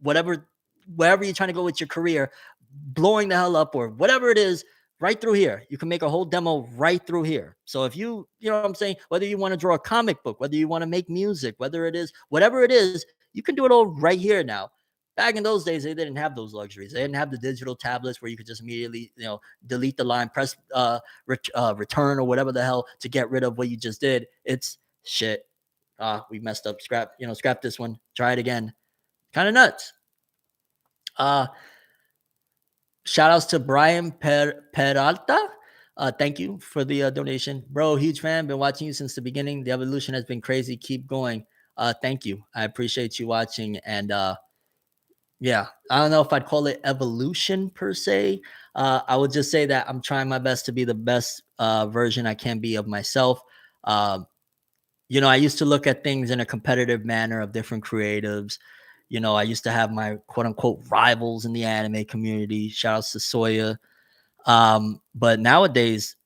whatever, wherever you're trying to go with your career, blowing the hell up or whatever it is, right through here. You can make a whole demo right through here. So if you know what I'm saying, whether you want to draw a comic book, whether you want to make music, whether it is, whatever it is, you can do it all right here now. Back in those days, they didn't have those luxuries. They didn't have the digital tablets where you could just immediately, delete the line, press return or whatever the hell to get rid of what you just did. It's shit. We messed up. Scrap this one. Try it again. Kind of nuts. Shout outs to Brian Peralta. Thank you for the donation. Bro, huge fan. Been watching you since the beginning. The evolution has been crazy. Keep going. Thank you. I appreciate you watching. And yeah, I don't know if I'd call it evolution per se. I would just say that I'm trying my best to be the best version I can be of myself. I used to look at things in a competitive manner of different creatives. I used to have my quote unquote rivals in the anime community. Shout outs to Soya. But nowadays,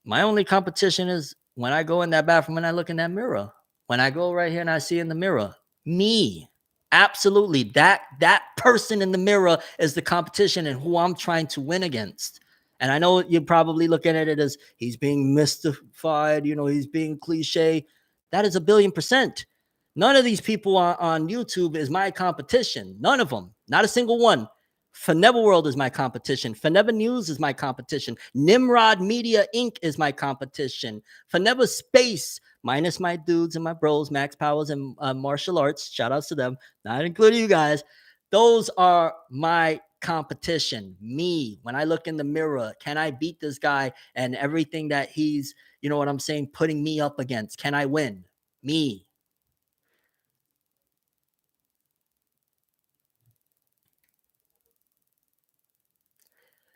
my only competition is when I go in that bathroom and I look in that mirror. When I go right here and I see in the mirror, me. Absolutely. That person in the mirror is the competition and who I'm trying to win against. And I know you're probably looking at it as he's being mystified, he's being cliche. That is 1,000,000,000%. None of these people on YouTube is my competition. None of them. Not a single one. ForneverWorld is my competition. Fornever News is my competition. Nimrod Media Inc. is my competition. Fornever Space, minus my dudes and my bros, Max Powers and Martial Arts. Shout outs to them, not including you guys. Those are my competition. Me, when I look in the mirror, can I beat this guy and everything that he's, you know what I'm saying, putting me up against? Can I win? Me.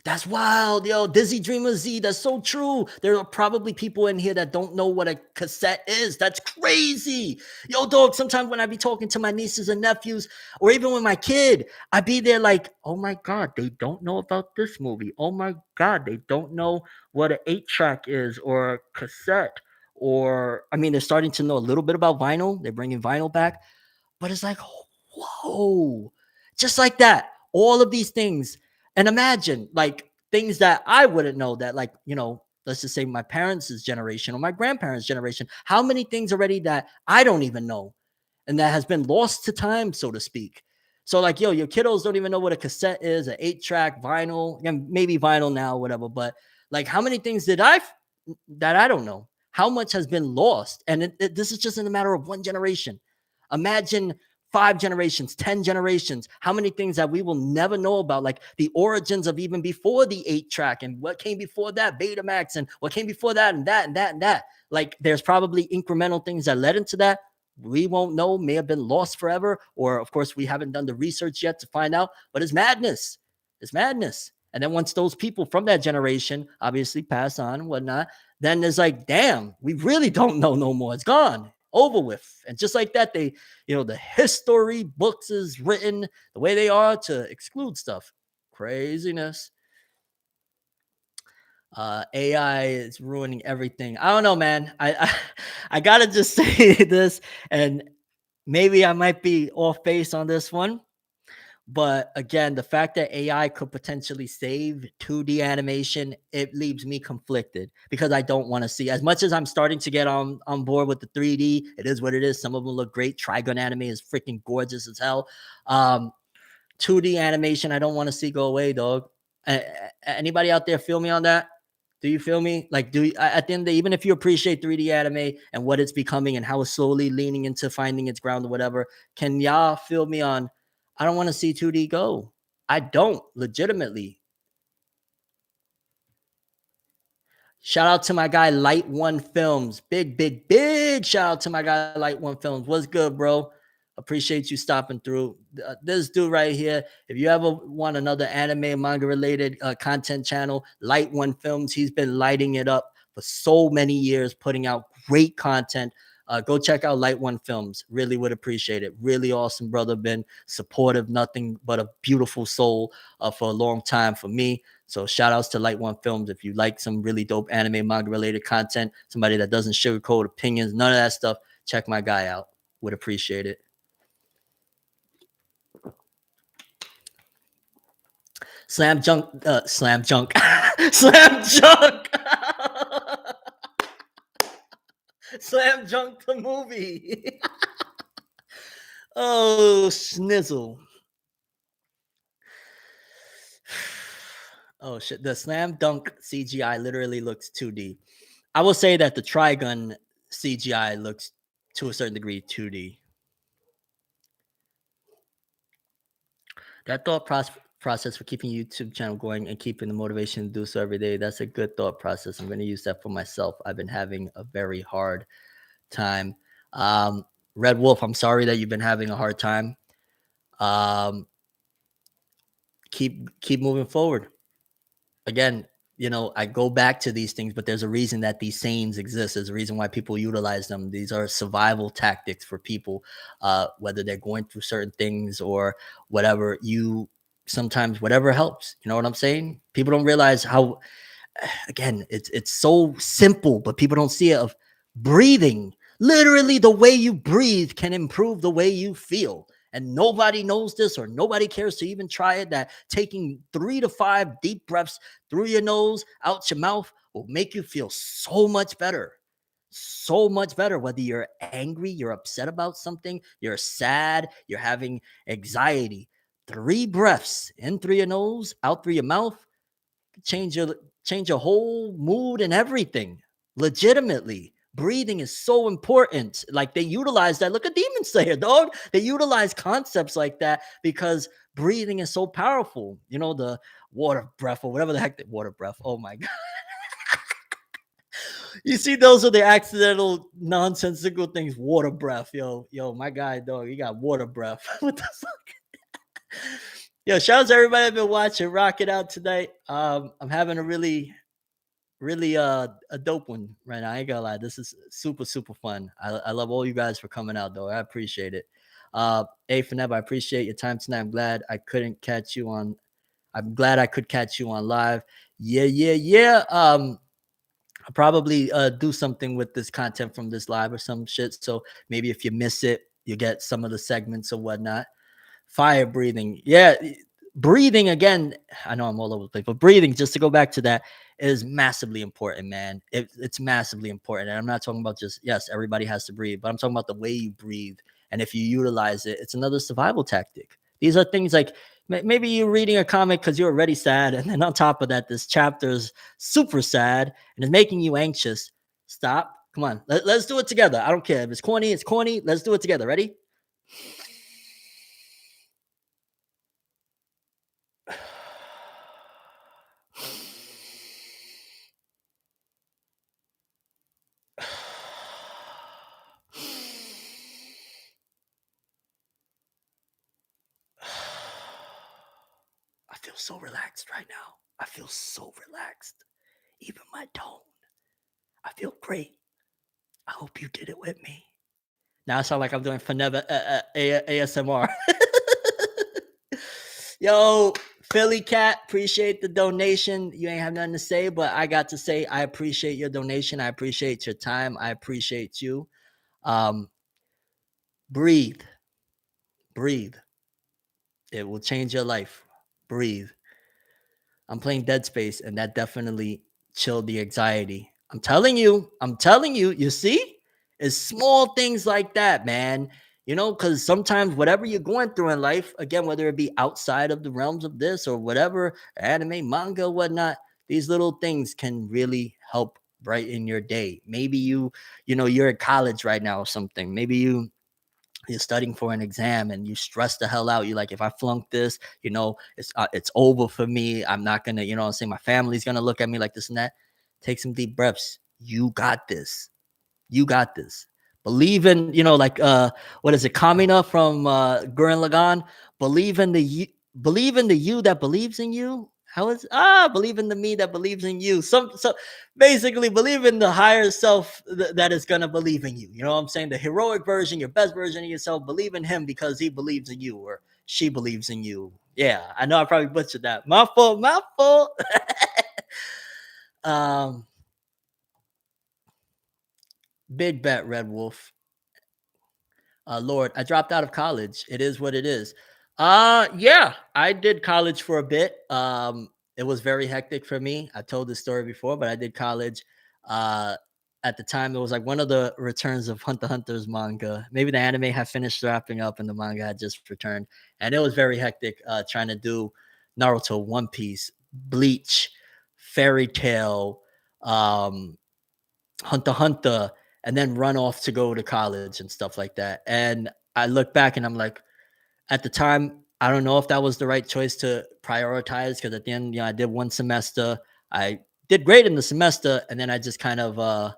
That's wild, yo. Dizzy Dreamer Z. That's so true. There are probably people in here that don't know what a cassette is. That's crazy. Yo, dog, sometimes when I be talking to my nieces and nephews, or even with my kid, I be there like, oh my God, they don't know about this movie. Oh my God, they don't know what an 8-track is or a cassette. Or, I mean, they're starting to know a little bit about vinyl. They're bringing vinyl back. But it's like, whoa, just like that. All of these things. And imagine like things that I wouldn't know that, like, let's just say my parents' generation or my grandparents' generation, how many things already that I don't even know and that has been lost to time, so to speak. So, like, yo, your kiddos don't even know what a cassette is, an 8-track, vinyl, and maybe vinyl now, whatever. But like, how many things that I don't know? How much has been lost? And this is just in a matter of one generation. Imagine 5 generations, 10 generations, how many things that we will never know about, like the origins of even before the 8-track and what came before that, Betamax, and what came before that, and that, and that, and that. Like, there's probably incremental things that led into that. We won't know, may have been lost forever, or of course, we haven't done the research yet to find out, but it's madness. It's madness. And then once those people from that generation obviously pass on and whatnot, then it's like, damn, we really don't know no more. It's gone, over with. And just like that, the history books is written the way they are to exclude stuff. Craziness. AI is ruining everything. I don't know, man. I gotta just say this, and maybe I might be off base on this one. But again, the fact that AI could potentially save 2D animation, it leaves me conflicted because I don't want to see. As much as I'm starting to get on board with the 3D, it is what it is. Some of them look great. Trigun anime is freaking gorgeous as hell. 2D animation, I don't want to see go away, dog. Anybody out there feel me on that? Do you feel me? Like, at the end of the day, even if you appreciate 3D anime and what it's becoming and how it's slowly leaning into finding its ground or whatever, can y'all feel me on? I don't want to see 2D go. I don't, legitimately. Shout out to my guy Light One Films. Big shout out to my guy Light One Films. What's good, bro? Appreciate you stopping through. This dude right here, if you ever want another anime and manga related content channel, Light One Films, he's been lighting it up for so many years, putting out great content. Go check out Light One Films. Really would appreciate it. Really awesome brother. Been supportive, nothing but a beautiful soul for a long time for me. So shout outs to Light One Films. If you like some really dope anime manga related content, somebody that doesn't sugarcoat opinions, none of that stuff, check my guy out. Would appreciate it. Slam junk, slam junk, slam junk, slam junk the movie. Oh, snizzle. Oh shit, the slam dunk CGI literally looks 2D. I will say that the Trigun CGI looks to a certain degree 2D. That process for keeping YouTube channel going and keeping the motivation to do so every day, that's a good thought process. I'm going to use that for myself. I've been having a very hard time. Red Wolf, I'm sorry that you've been having a hard time. Keep moving forward. Again, I go back to these things, but there's a reason that these sayings exist. There's a reason why people utilize them. These are survival tactics for people, whether they're going through certain things or whatever. Sometimes whatever helps. You know what I'm saying? People don't realize how, again, it's so simple, but people don't see it. Of breathing, literally, the way you breathe can improve the way you feel. And nobody knows this, or nobody cares to even try it, that taking 3 to 5 deep breaths through your nose, out your mouth, will make you feel so much better. So much better. Whether you're angry, you're upset about something, you're sad, you're having anxiety. 3 breaths in through your nose, out through your mouth, change your whole mood and everything. Legitimately. Breathing is so important. Like, they utilize that. Look at Demon Slayer, dog. They utilize concepts like that because breathing is so powerful. The water breath, or whatever the heck, water breath. Oh my God. You see, those are the accidental, nonsensical things. Water breath. Yo, my guy, dog, he got water breath. What the fuck? Yo, shout out to everybody that's been watching. Rock it out tonight. I'm having a really a dope one right now. I ain't gonna lie. This is super, super fun. I love all you guys for coming out, though. I appreciate it. Hey, Fornever, I appreciate your time tonight. I'm glad I could catch you on live. Yeah. I'll probably do something with this content from this live or some shit. So maybe if you miss it, you get some of the segments or whatnot. Fire breathing. Yeah. Breathing, again, I know I'm all over the place, but breathing, just to go back to that, is massively important, man. It's massively important. And I'm not talking about just, yes, everybody has to breathe, but I'm talking about the way you breathe. And if you utilize it, it's another survival tactic. These are things like, maybe you're reading a comic because you're already sad. And then on top of that, this chapter is super sad and it's making you anxious. Stop. Come on. Let's do it together. I don't care. If it's corny, it's corny. Let's do it together. Ready? I feel so relaxed right now. I feel so relaxed. Even my tone. I feel great. I hope you did it with me. Now I sound like I'm doing Fornever ASMR. Yo, Philly Cat, appreciate the donation. You ain't have nothing to say, but I got to say I appreciate your donation. I appreciate your time. I appreciate you. Breathe. Breathe. It will change your life. Breathe. I'm playing Dead Space, and that definitely chilled the anxiety. I'm telling you, you see? It's small things like that, man. Because sometimes whatever you're going through in life, again, whether it be outside of the realms of this or whatever, anime, manga, whatnot, these little things can really help brighten your day. Maybe you're at college right now or something. Maybe you're studying for an exam and you stress the hell out. You're like, if I flunk this, it's over for me. I'm not gonna, I'm saying, my family's gonna look at me like this and that. Take some deep breaths. You got this. Believe in, like what is it, Kamina from Gurren Lagann? Believe in the you, believe in the you that believes in you. How is believe in the me that believes in you. So basically believe in the higher self that is gonna believe in you. You know what I'm saying? The heroic version, your best version of yourself, believe in him because he believes in you or she believes in you. Yeah, I know I probably butchered that. My fault, my fault. um, Big bet, Red Wolf. Lord, I dropped out of college. It is what it is. Yeah, I did college for a bit. It was very hectic for me. I told this story before, but I did college. Uh, at the time, it was like one of the returns of Hunter x Hunter's manga. Maybe the anime had finished wrapping up and the manga had just returned. And it was very hectic trying to do Naruto, One Piece, Bleach, Fairy Tail, um, Hunter x Hunter, and then run off to go to college and stuff like that. And I look back and I'm like, at the time, I don't know if that was the right choice to prioritize because at the end, I did one semester. I did great in the semester, and then I just kind of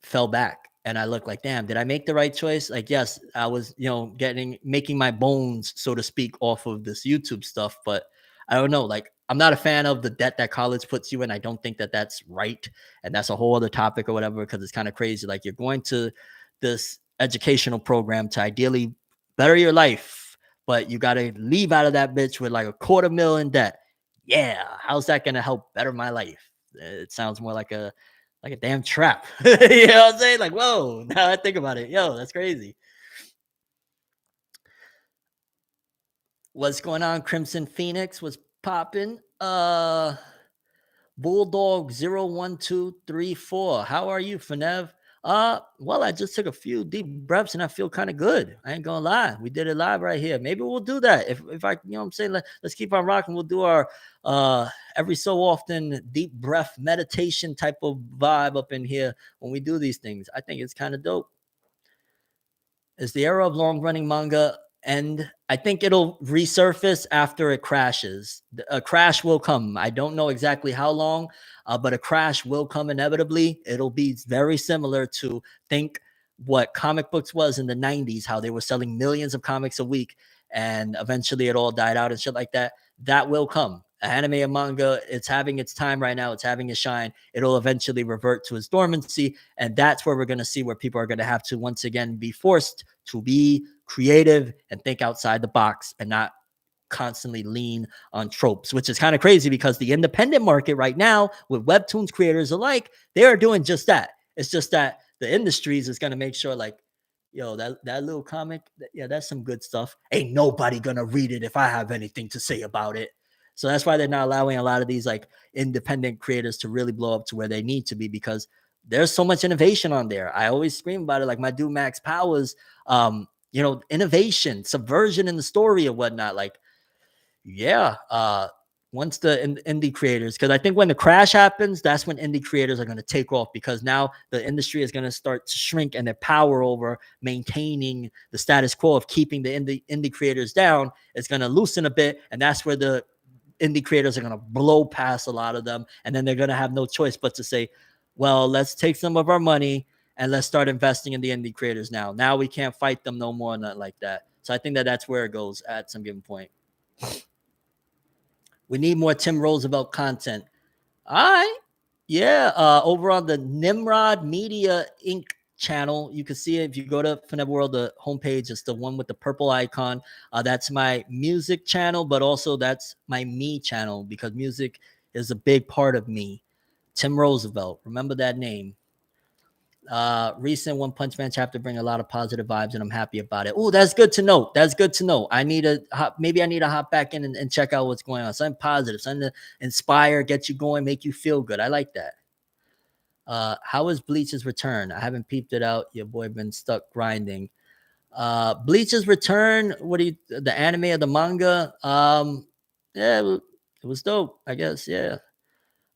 fell back and I looked like, damn, did I make the right choice? Like, yes, I was, making my bones, so to speak, off of this YouTube stuff, but I don't know. Like, I'm not a fan of the debt that college puts you in. I don't think that that's right. And that's a whole other topic or whatever, because it's kind of crazy. Like, you're going to this educational program to ideally better your life, but you got to leave out of that bitch with like $250,000 in debt. Yeah. How's that going to help better my life? It sounds more like a damn trap. You know what I'm saying? Like, whoa, now I think about it. Yo, that's crazy. What's going on? Crimson Phoenix was popping. Bulldog 01234. How are you, Fenev? Well, I just took a few deep breaths and I feel kind of good. I ain't gonna lie. We did it live right here. Maybe we'll do that. If I, what I'm saying, let's keep on rocking. We'll do our every so often deep breath meditation type of vibe up in here when we do these things. I think it's kind of dope. Is the era of long running manga end? I think it'll resurface after it crashes. A crash will come. I don't know exactly how long, but a crash will come inevitably. It'll be very similar to think what comic books was in the 90s, how they were selling millions of comics a week and eventually it all died out and shit like that. That will come. Anime and manga, it's having its time right now. It's having a shine. It'll eventually revert to its dormancy. And that's where we're going to see where people are going to have to once again be forced to be creative and think outside the box and not constantly lean on tropes, which is kind of crazy because the independent market right now with webtoons creators alike, they are doing just that. It's just that the industries is going to make sure like, yo, that little comic, yeah, that's some good stuff. Ain't nobody going to read it if I have anything to say about it. So that's why they're not allowing a lot of these like independent creators to really blow up to where they need to be because there's so much innovation on there. I always scream about it. Like my dude Max Powers, innovation, subversion in the story and whatnot. Like, yeah, once the indie creators, because I think when the crash happens, that's when indie creators are going to take off because now the industry is going to start to shrink and their power over maintaining the status quo of keeping the indie creators down is going to loosen a bit. And that's where the indie creators are going to blow past a lot of them. And then they're going to have no choice but to say, well, let's take some of our money and let's start investing in the indie creators now. Now we can't fight them no more, nothing like that. So I think that that's where it goes at some given point. We need more Tim Roosevelt content. All right. Yeah. Over on the Nimrod Media Inc. channel, you can see it if you go to ForneverWorld, the homepage. It's the one with the purple icon. That's my music channel, but also that's my me channel because music is a big part of me. Tim Roosevelt. Remember that name. Recent One Punch Man chapter bring a lot of positive vibes and I'm happy about it. Oh, that's good to know. That's good to know. Maybe I need to hop back in and check out what's going on. Something positive, something to inspire, get you going, make you feel good. I like that. How is Bleach's return? I haven't peeped it out. Your boy been stuck grinding. Bleach's return. What do you the anime or the manga? Yeah, it was dope, I guess. Yeah.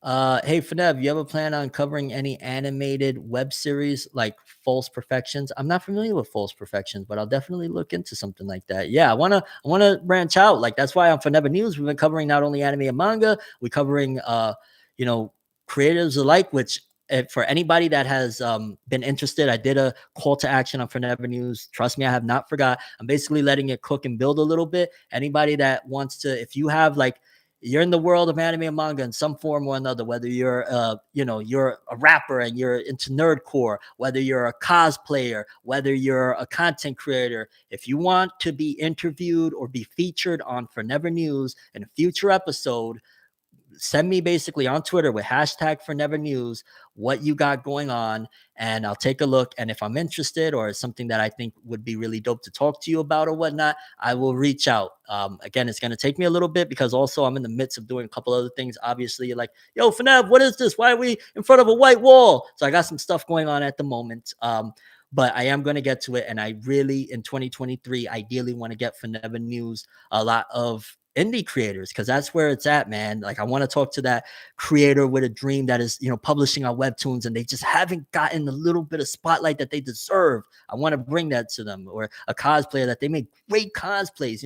Hey Fenev, you ever plan on covering any animated web series like False Perfections? I'm not familiar with False Perfections, but I'll definitely look into something like that. Yeah, I wanna branch out. Like that's why on Forever News we've been covering not only anime and manga, we're covering you know creators alike, which for anybody that has been interested, I did a call to action on Forever News. Trust me, I have not forgot. I'm basically letting it cook and build a little bit. Anybody that wants to, if you have like, you're in the world of anime and manga in some form or another, whether you're you're a rapper and you're into nerdcore, whether you're a cosplayer, whether you're a content creator, if you want to be interviewed or be featured on Forever News in a future episode, send me basically on Twitter with hashtag Forever News what you got going on, and I'll take a look. And if I'm interested or it's something that I think would be really dope to talk to you about or whatnot, I will reach out. Again, it's going to take me a little bit because also I'm in the midst of doing a couple other things. Obviously, you're like, yo, Fnav, what is this? Why are we in front of a white wall? So I got some stuff going on at the moment. But I am going to get to it. And I really, in 2023, ideally want to get Forever News a lot of indie creators because that's where it's at, man. Like I want to talk to that creator with a dream that is, publishing on webtoons and they just haven't gotten a little bit of spotlight that they deserve. I want to bring that to them. Or a cosplayer that they make great cosplays.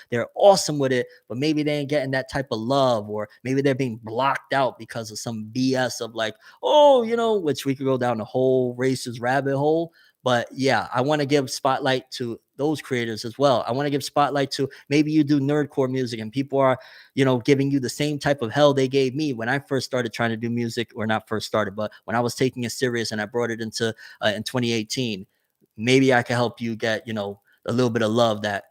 They're awesome with it, but maybe they ain't getting that type of love, or maybe they're being blocked out because of some BS of like, oh, which we could go down the whole racist rabbit hole. But yeah, I want to give spotlight to those creators as well. I want to give spotlight to, maybe you do nerdcore music and people are, giving you the same type of hell they gave me when I first started trying to do music, or not first started, but when I was taking it serious and I brought it into in 2018. Maybe I can help you get, a little bit of love that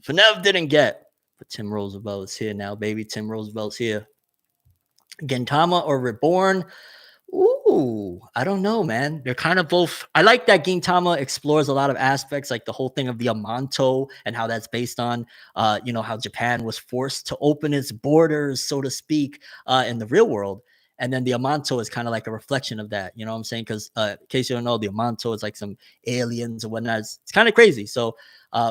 Fnev didn't get. But Tim Roosevelt is here now, baby. Tim Roosevelt's here. Gintama or Reborn? Ooh, I don't know, man. They're kind of both. I like that Gintama explores a lot of aspects, like the whole thing of the Amanto and how that's based on, how Japan was forced to open its borders, so to speak, in the real world. And then the Amanto is kind of like a reflection of that. You know what I'm saying? Because in case you don't know, the Amanto is like some aliens and whatnot. It's kind of crazy. So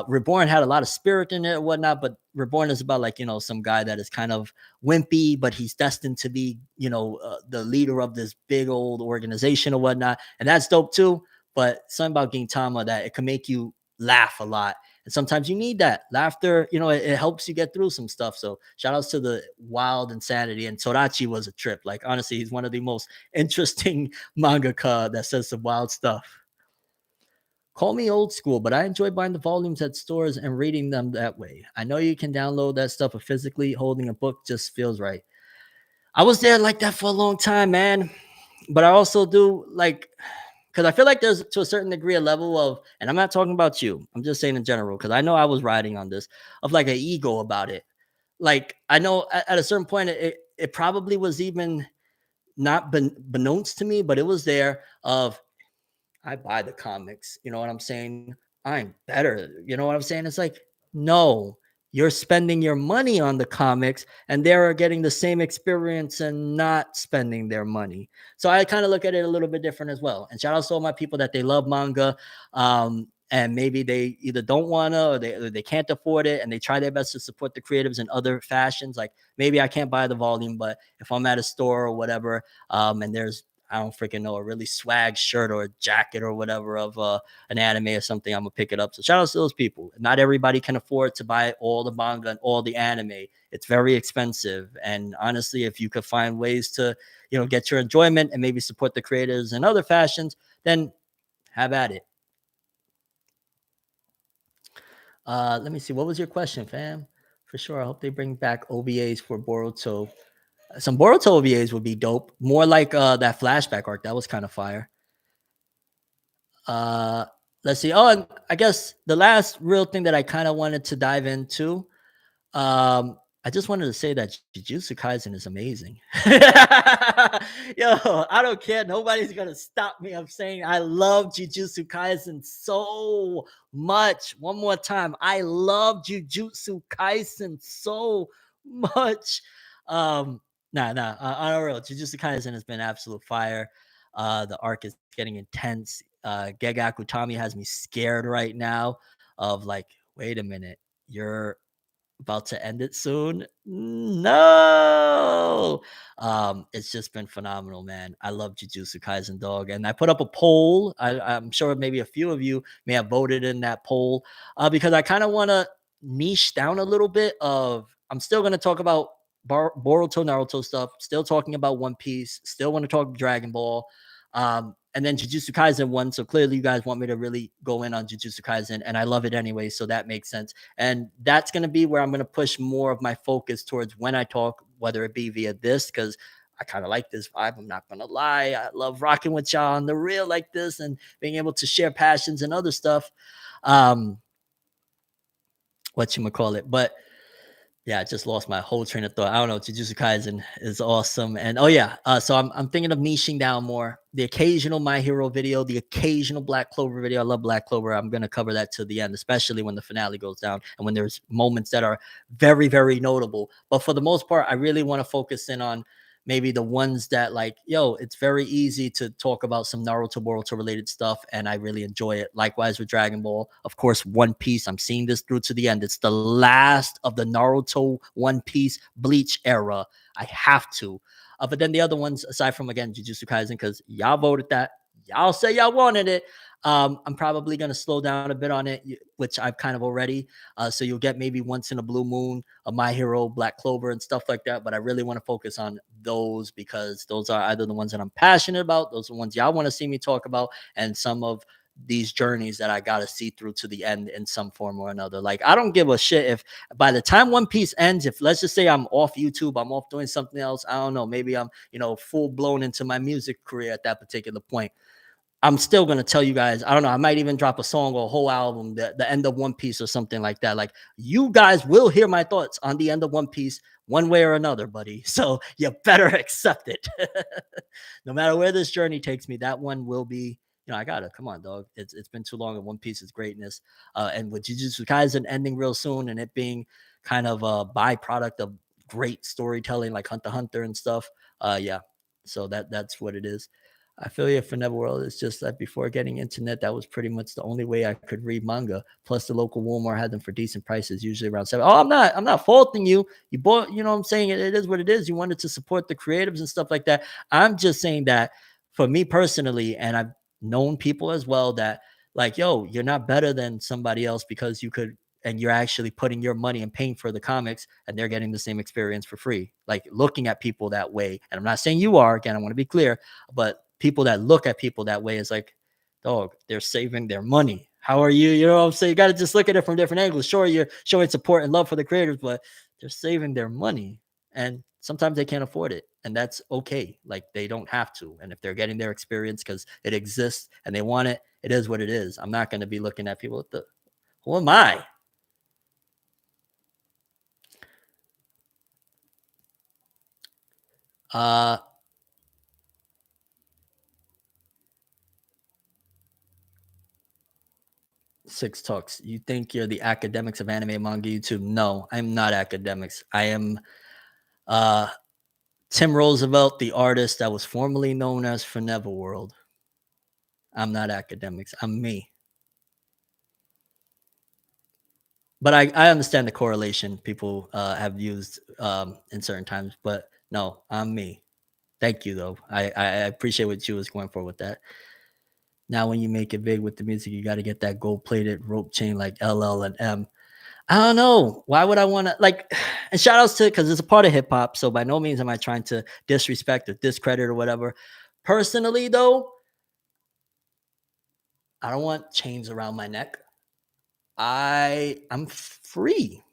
Reborn had a lot of spirit in it and whatnot, but Reborn is about like, some guy that is kind of wimpy, but he's destined to be, the leader of this big old organization or whatnot. And that's dope too. But something about Gintama that it can make you laugh a lot. And sometimes you need that laughter, it helps you get through some stuff. So shout outs to the wild insanity. And Torachi was a trip. Like, honestly, he's one of the most interesting mangaka that says some wild stuff. Call me old school, but I enjoy buying the volumes at stores and reading them that way. I know you can download that stuff, but physically holding a book just feels right. I was there like that for a long time, man. But I also do like, because I feel like there's to a certain degree a level of, and I'm not talking about you, I'm just saying in general, because I know I was riding on this, of like an ego about it. Like, I know at a certain point, it probably was even not beknownst to me, but it was there of, I buy the comics. You know what I'm saying? I'm better. You know what I'm saying? It's like, no, you're spending your money on the comics and they're getting the same experience and not spending their money. So I kind of look at it a little bit different as well. And shout out to all my people that they love manga. And maybe they either don't want to, or they can't afford it, and they try their best to support the creatives in other fashions. Like maybe I can't buy the volume, but if I'm at a store or whatever, and there's, I don't freaking know, a really swag shirt or a jacket or whatever of an anime or something, I'm gonna pick it up. So shout out to those people. Not everybody can afford to buy all the manga and all the anime. It's very expensive. And honestly, if you could find ways to, get your enjoyment and maybe support the creators in other fashions, then have at it. Let me see. What was your question, fam? For sure. I hope they bring back OVAs for Boruto. Some Boruto OVAs would be dope. More like that flashback arc. That was kind of fire. Uh, let's see. Oh, and I guess the last real thing that I kind of wanted to dive into, I just wanted to say that Jujutsu Kaisen is amazing. Yo, I don't care. Nobody's gonna stop me. I'm saying I love Jujutsu Kaisen so much. One more time, I love Jujutsu Kaisen so much. On a real, Jujutsu Kaisen has been absolute fire. The arc is getting intense. Gege Akutami has me scared right now. Of like, wait a minute, you're about to end it soon. No. It's just been phenomenal, man. I love Jujutsu Kaisen, dog. And I put up a poll. I'm sure maybe a few of you may have voted in that poll, because I kind of want to niche down a little bit of, I'm still going to talk about Boruto, Naruto stuff. Still talking about One Piece. Still want to talk Dragon Ball. And then Jujutsu Kaisen one. So clearly, you guys want me to really go in on Jujutsu Kaisen, and I love it anyway. So that makes sense. And that's going to be where I'm going to push more of my focus towards when I talk, whether it be via this, because I kind of like this vibe. I'm not going to lie. I love rocking with y'all on the real like this and being able to share passions and other stuff. Um, what you call it, but yeah, I just lost my whole train of thought. I don't know. Jujutsu Kaisen is awesome, and oh yeah, so I'm thinking of niching down more. The occasional My Hero video, the occasional Black Clover video. I love Black Clover. I'm gonna cover that to the end, especially when the finale goes down and when there's moments that are very very notable. But for the most part, I really want to focus in on maybe the ones that like, yo, it's very easy to talk about some Naruto Boruto related stuff, and I really enjoy it. Likewise with Dragon Ball, of course, One Piece. I'm seeing this through to the end. It's the last of the Naruto, One Piece, Bleach era. I have to. But then the other ones, aside from again Jujutsu Kaisen, because y'all voted that, y'all say y'all wanted it. I'm probably gonna slow down a bit on it, which I've kind of already. So you'll get maybe once in a blue moon a My Hero, Black Clover, and stuff like that. But I really want to focus on those because those are either the ones that I'm passionate about, those are the ones y'all want to see me talk about, and some of these journeys that I got to see through to the end in some form or another. Like, I don't give a shit if by the time One Piece ends, if let's just say I'm off YouTube, I'm off doing something else, I don't know, maybe I'm, full blown into my music career at that particular point. I'm still gonna tell you guys. I don't know. I might even drop a song or a whole album, the end of One Piece or something like that. Like, you guys will hear my thoughts on the end of One Piece one way or another, buddy. So you better accept it. No matter where this journey takes me, that one will be. I gotta come on, dog. It's been too long, and One Piece's greatness, and with Jujutsu Kaisen ending real soon, and it being kind of a byproduct of great storytelling like Hunter x Hunter and stuff. Yeah. So that's what it is. I feel you for Neverworld. It's just that before getting internet, that was pretty much the only way I could read manga. Plus, the local Walmart had them for decent prices, usually around 7. Oh, I'm not faulting you. You bought, what I'm saying? It is what it is. You wanted to support the creatives and stuff like that. I'm just saying that for me personally, and I've known people as well that like, yo, you're not better than somebody else because you could, and you're actually putting your money and paying for the comics, and they're getting the same experience for free. Like, looking at people that way, and I'm not saying you are. Again, I want to be clear, but people that look at people that way is like, dog, they're saving their money. How are you? You know what I'm saying? You got to just look at it from different angles. Sure, you're showing support and love for the creators, but they're saving their money. And sometimes they can't afford it. And that's okay. Like, they don't have to. And if they're getting their experience because it exists and they want it, it is what it is. I'm not going to be looking at people with who am I? Uh, Six Talks. You think you're the academics of anime manga YouTube? No, I'm not academics. I am uh Tim Roosevelt, the artist that was formerly known as ForneverWorld. I'm not academics. I'm me. But I understand the correlation people have used in certain times. But no, I'm me. Thank you, though. I appreciate what you was going for with that. Now, when you make it big with the music, you got to get that gold plated rope chain like LL and M. I don't know. Why would I want to like? And shout outs to, because it's a part of hip hop. So by no means am I trying to disrespect or discredit or whatever. Personally, though, I don't want chains around my neck. I'm free.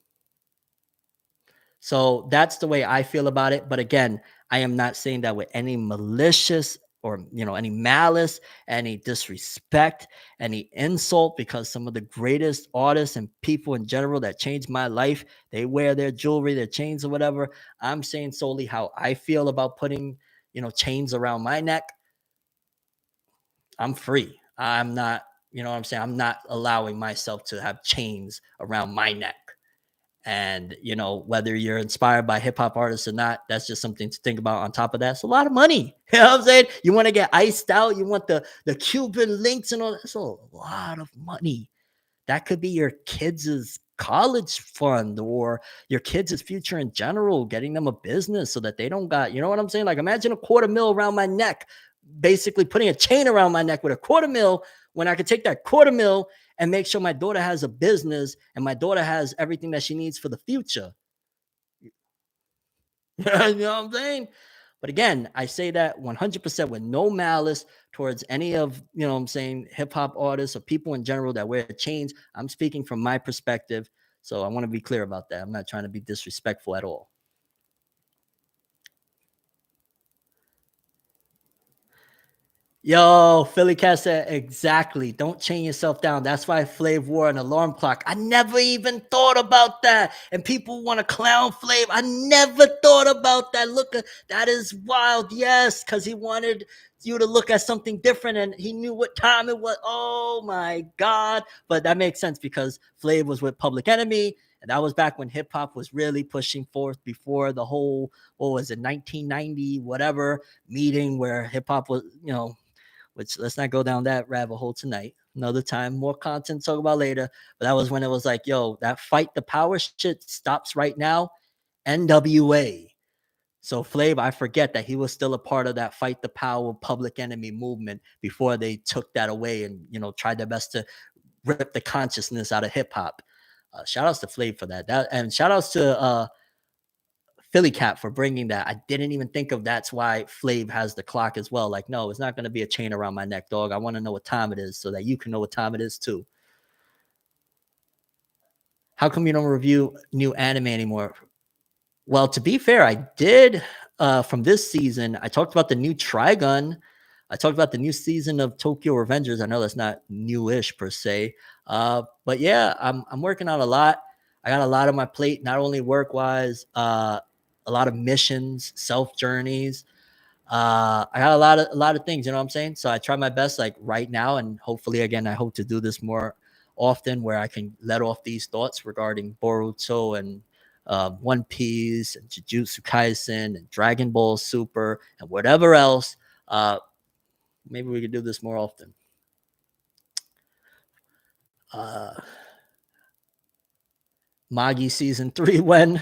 So that's the way I feel about it. But again, I am not saying that with any malicious or any malice, any disrespect, any insult, because some of the greatest artists and people in general that changed my life, they wear their jewelry, their chains or whatever. I'm saying solely how I feel about putting, chains around my neck. I'm free. I'm not, what I'm saying? I'm not allowing myself to have chains around my neck. And whether you're inspired by hip hop artists or not, that's just something to think about. On top of that, it's a lot of money. You know what I'm saying? You want to get iced out, you want the Cuban links and all that. It's a lot of money. That could be your kids' college fund or your kids' future in general, getting them a business so that they don't got, you know what I'm saying? Like, imagine a quarter mil around my neck, basically putting a chain around my neck with a quarter mil, when I could take that quarter mil and make sure my daughter has a business and my daughter has everything that she needs for the future. You know what I'm saying? But again, I say that 100% with no malice towards any of, you know what I'm saying, hip hop artists or people in general that wear chains. I'm speaking from my perspective. So I want to be clear about that. I'm not trying to be disrespectful at all. Yo, Philly Cat said, exactly. Don't chain yourself down. That's why Flav wore an alarm clock. I never even thought about that. And people want to clown Flav. I never thought about that. Look, that is wild. Yes, because he wanted you to look at something different and he knew what time it was. Oh my God. But that makes sense because Flav was with Public Enemy. And that was back when hip hop was really pushing forth before the whole, what was it, 1990, whatever meeting where hip hop was, you know, which let's not go down that rabbit hole tonight. Another time, more content to talk about later. But that was when it was like, yo, that fight the power shit stops right now. NWA. So Flav, I forget that he was still a part of that fight the power public enemy movement before they took that away and, you know, tried their best to rip the consciousness out of hip hop. Shout outs to Flav for that. And shout outs to Philly Cat for bringing that. I didn't even think of that's why Flav has the clock as well. Like, no, it's not going to be a chain around my neck, dog. I want to know what time it is so that you can know what time it is too. How come you don't review new anime anymore? Well, to be fair, I did from this season. I talked about the new Trigun. I talked about the new season of Tokyo Revengers. I know that's not newish per se, but yeah, I'm working on a lot. I got a lot on my plate, not only work wise, a lot of missions, self journeys. I got a lot of things, you know what I'm saying? So I try my best like right now, and hopefully again, I hope to do this more often where I can let off these thoughts regarding Boruto and One Piece and Jujutsu Kaisen and Dragon Ball Super and whatever else. Uh, Maybe we could do this more often. Uh, Magi season 3 when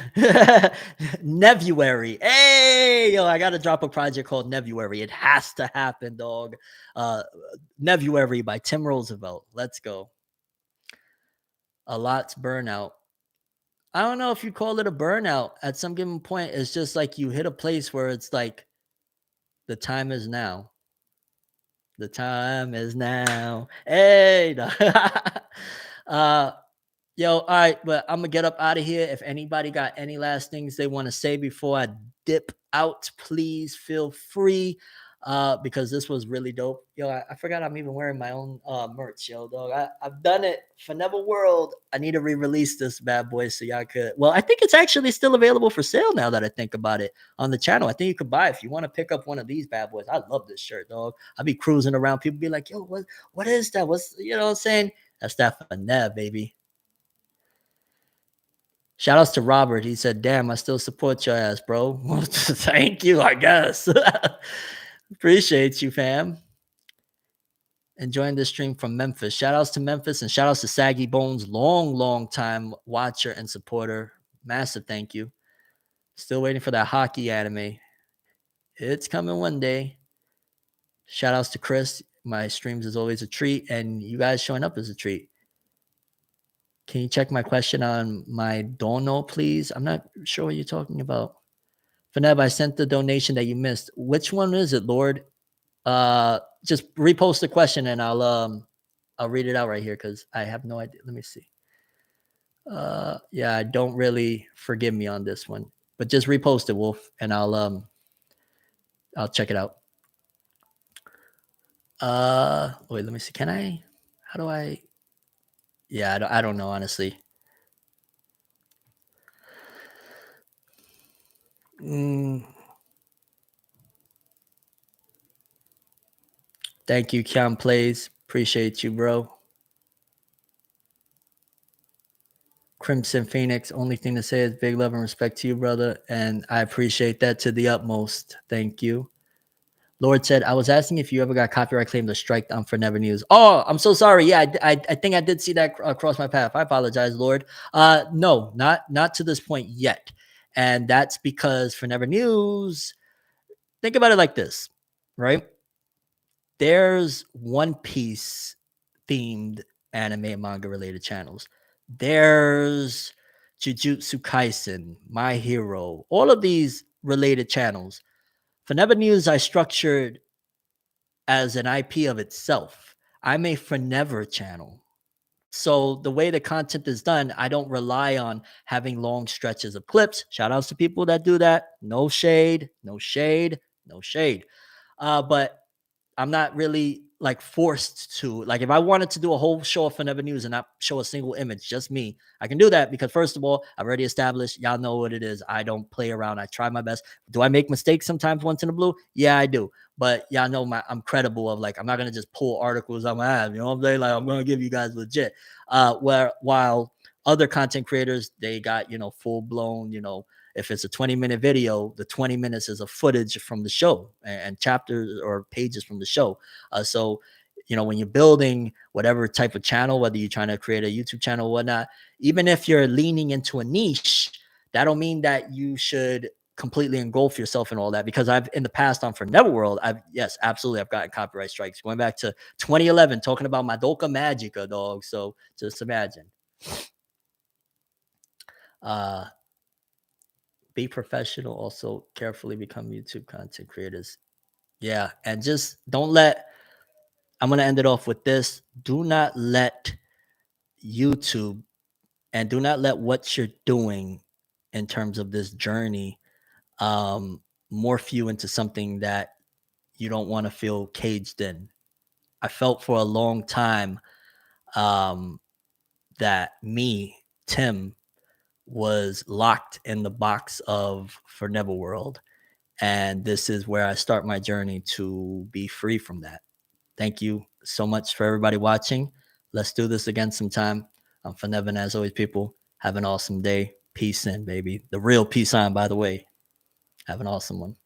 Nevuary. Hey, yo, I gotta drop a project called Nevuary. It has to happen, dog. Uh Nevuary by Tim Roosevelt. Let's go. A lot's burnout. I don't know if you call it a burnout. At some given point, it's just like you hit a place where it's like the time is now. The time is now. Hey, uh yo, all right, but I'm gonna get up out of here. If anybody got any last things they want to say before I dip out, please feel free. Because this was really dope. Yo, I forgot I'm even wearing my own merch, yo, dog. I've done it for Never World. I need to re-release this bad boy so y'all could. Well, I think it's actually still available for sale now that I think about it on the channel. I think you could buy it if you want to pick up one of these bad boys. I love this shirt, dog. I'll be cruising around. People be like, yo, what is that? What's you know what I'm saying? That's that for Nev, baby. Shout outs to Robert. He said, damn, I still support your ass, bro. Thank you, I guess. Appreciate you, fam. Enjoying this stream from Memphis. Shout outs to Memphis and shout outs to Saggy Bones, long time watcher and supporter. Massive thank you. Still waiting for that hockey anime. It's coming one day. Shout outs to Chris. My streams is always a treat, and you guys showing up is a treat. Can you check my question on my dono, please? I'm not sure what you're talking about. Faneb, I sent the donation that you missed. Which one is it, Lord? Just repost the question and I'll read it out right here because I have no idea. Let me see. Yeah, I don't really forgive me on this one, but just repost it, Wolf, and I'll check it out. Wait, let me see. Can I? How do I? Yeah, I don't know honestly. Thank you, Cam Plays. Appreciate you, bro. Crimson Phoenix, only thing to say is big love and respect to you, brother. And I appreciate that to the utmost. Thank you. Lord said, I was asking if you ever got copyright claimed or striked on For Never News. Oh, I'm so sorry. Yeah, I think I did see that across my path. I apologize, Lord. No, not to this point yet. And that's because For Never News, think about it like this, right? There's One Piece themed anime and manga related channels. There's Jujutsu Kaisen, My Hero, all of these related channels. For Never News, I structured as an IP of itself. I'm a Forever channel. So the way the content is done, I don't rely on having long stretches of clips. Shout outs to people that do that. No shade, no shade, no shade. But I'm not really like forced to. Like, if I wanted to do a whole show of Forever News and not show a single image, just me, I can do that because, first of all, I've already established, y'all know what it is. I don't play around. I try my best. Do I make mistakes sometimes once in a blue? Yeah, I do. But y'all know I'm credible of, like, I'm not gonna just pull articles on my ass. You know what I'm saying? Like, I'm gonna give you guys legit. Where while other content creators, they got, full blown, if it's a 20-minute video, the 20 minutes is a footage from the show and chapters or pages from the show. So, when you're building whatever type of channel, whether you're trying to create a YouTube channel or whatnot, even if you're leaning into a niche, that don't mean that you should completely engulf yourself in all that. Because I've, in the past, on ForneverWorld, yes, absolutely, I've gotten copyright strikes going back to 2011, talking about Madoka Magica, dog. So just imagine. Uh, be professional, also carefully become YouTube content creators. Yeah, and just don't let, I'm going to end it off with this. Do not let YouTube, and do not let what you're doing in terms of this journey um morph you into something that you don't want to feel caged in. I felt for a long time um that me, Tim, was locked in the box of ForneverWorld. And this is where I start my journey to be free from that. Thank you so much for everybody watching. Let's do this again sometime. I'm Forever, and as always, people, have an awesome day. Peace in, baby. The real peace on, by the way. Have an awesome one.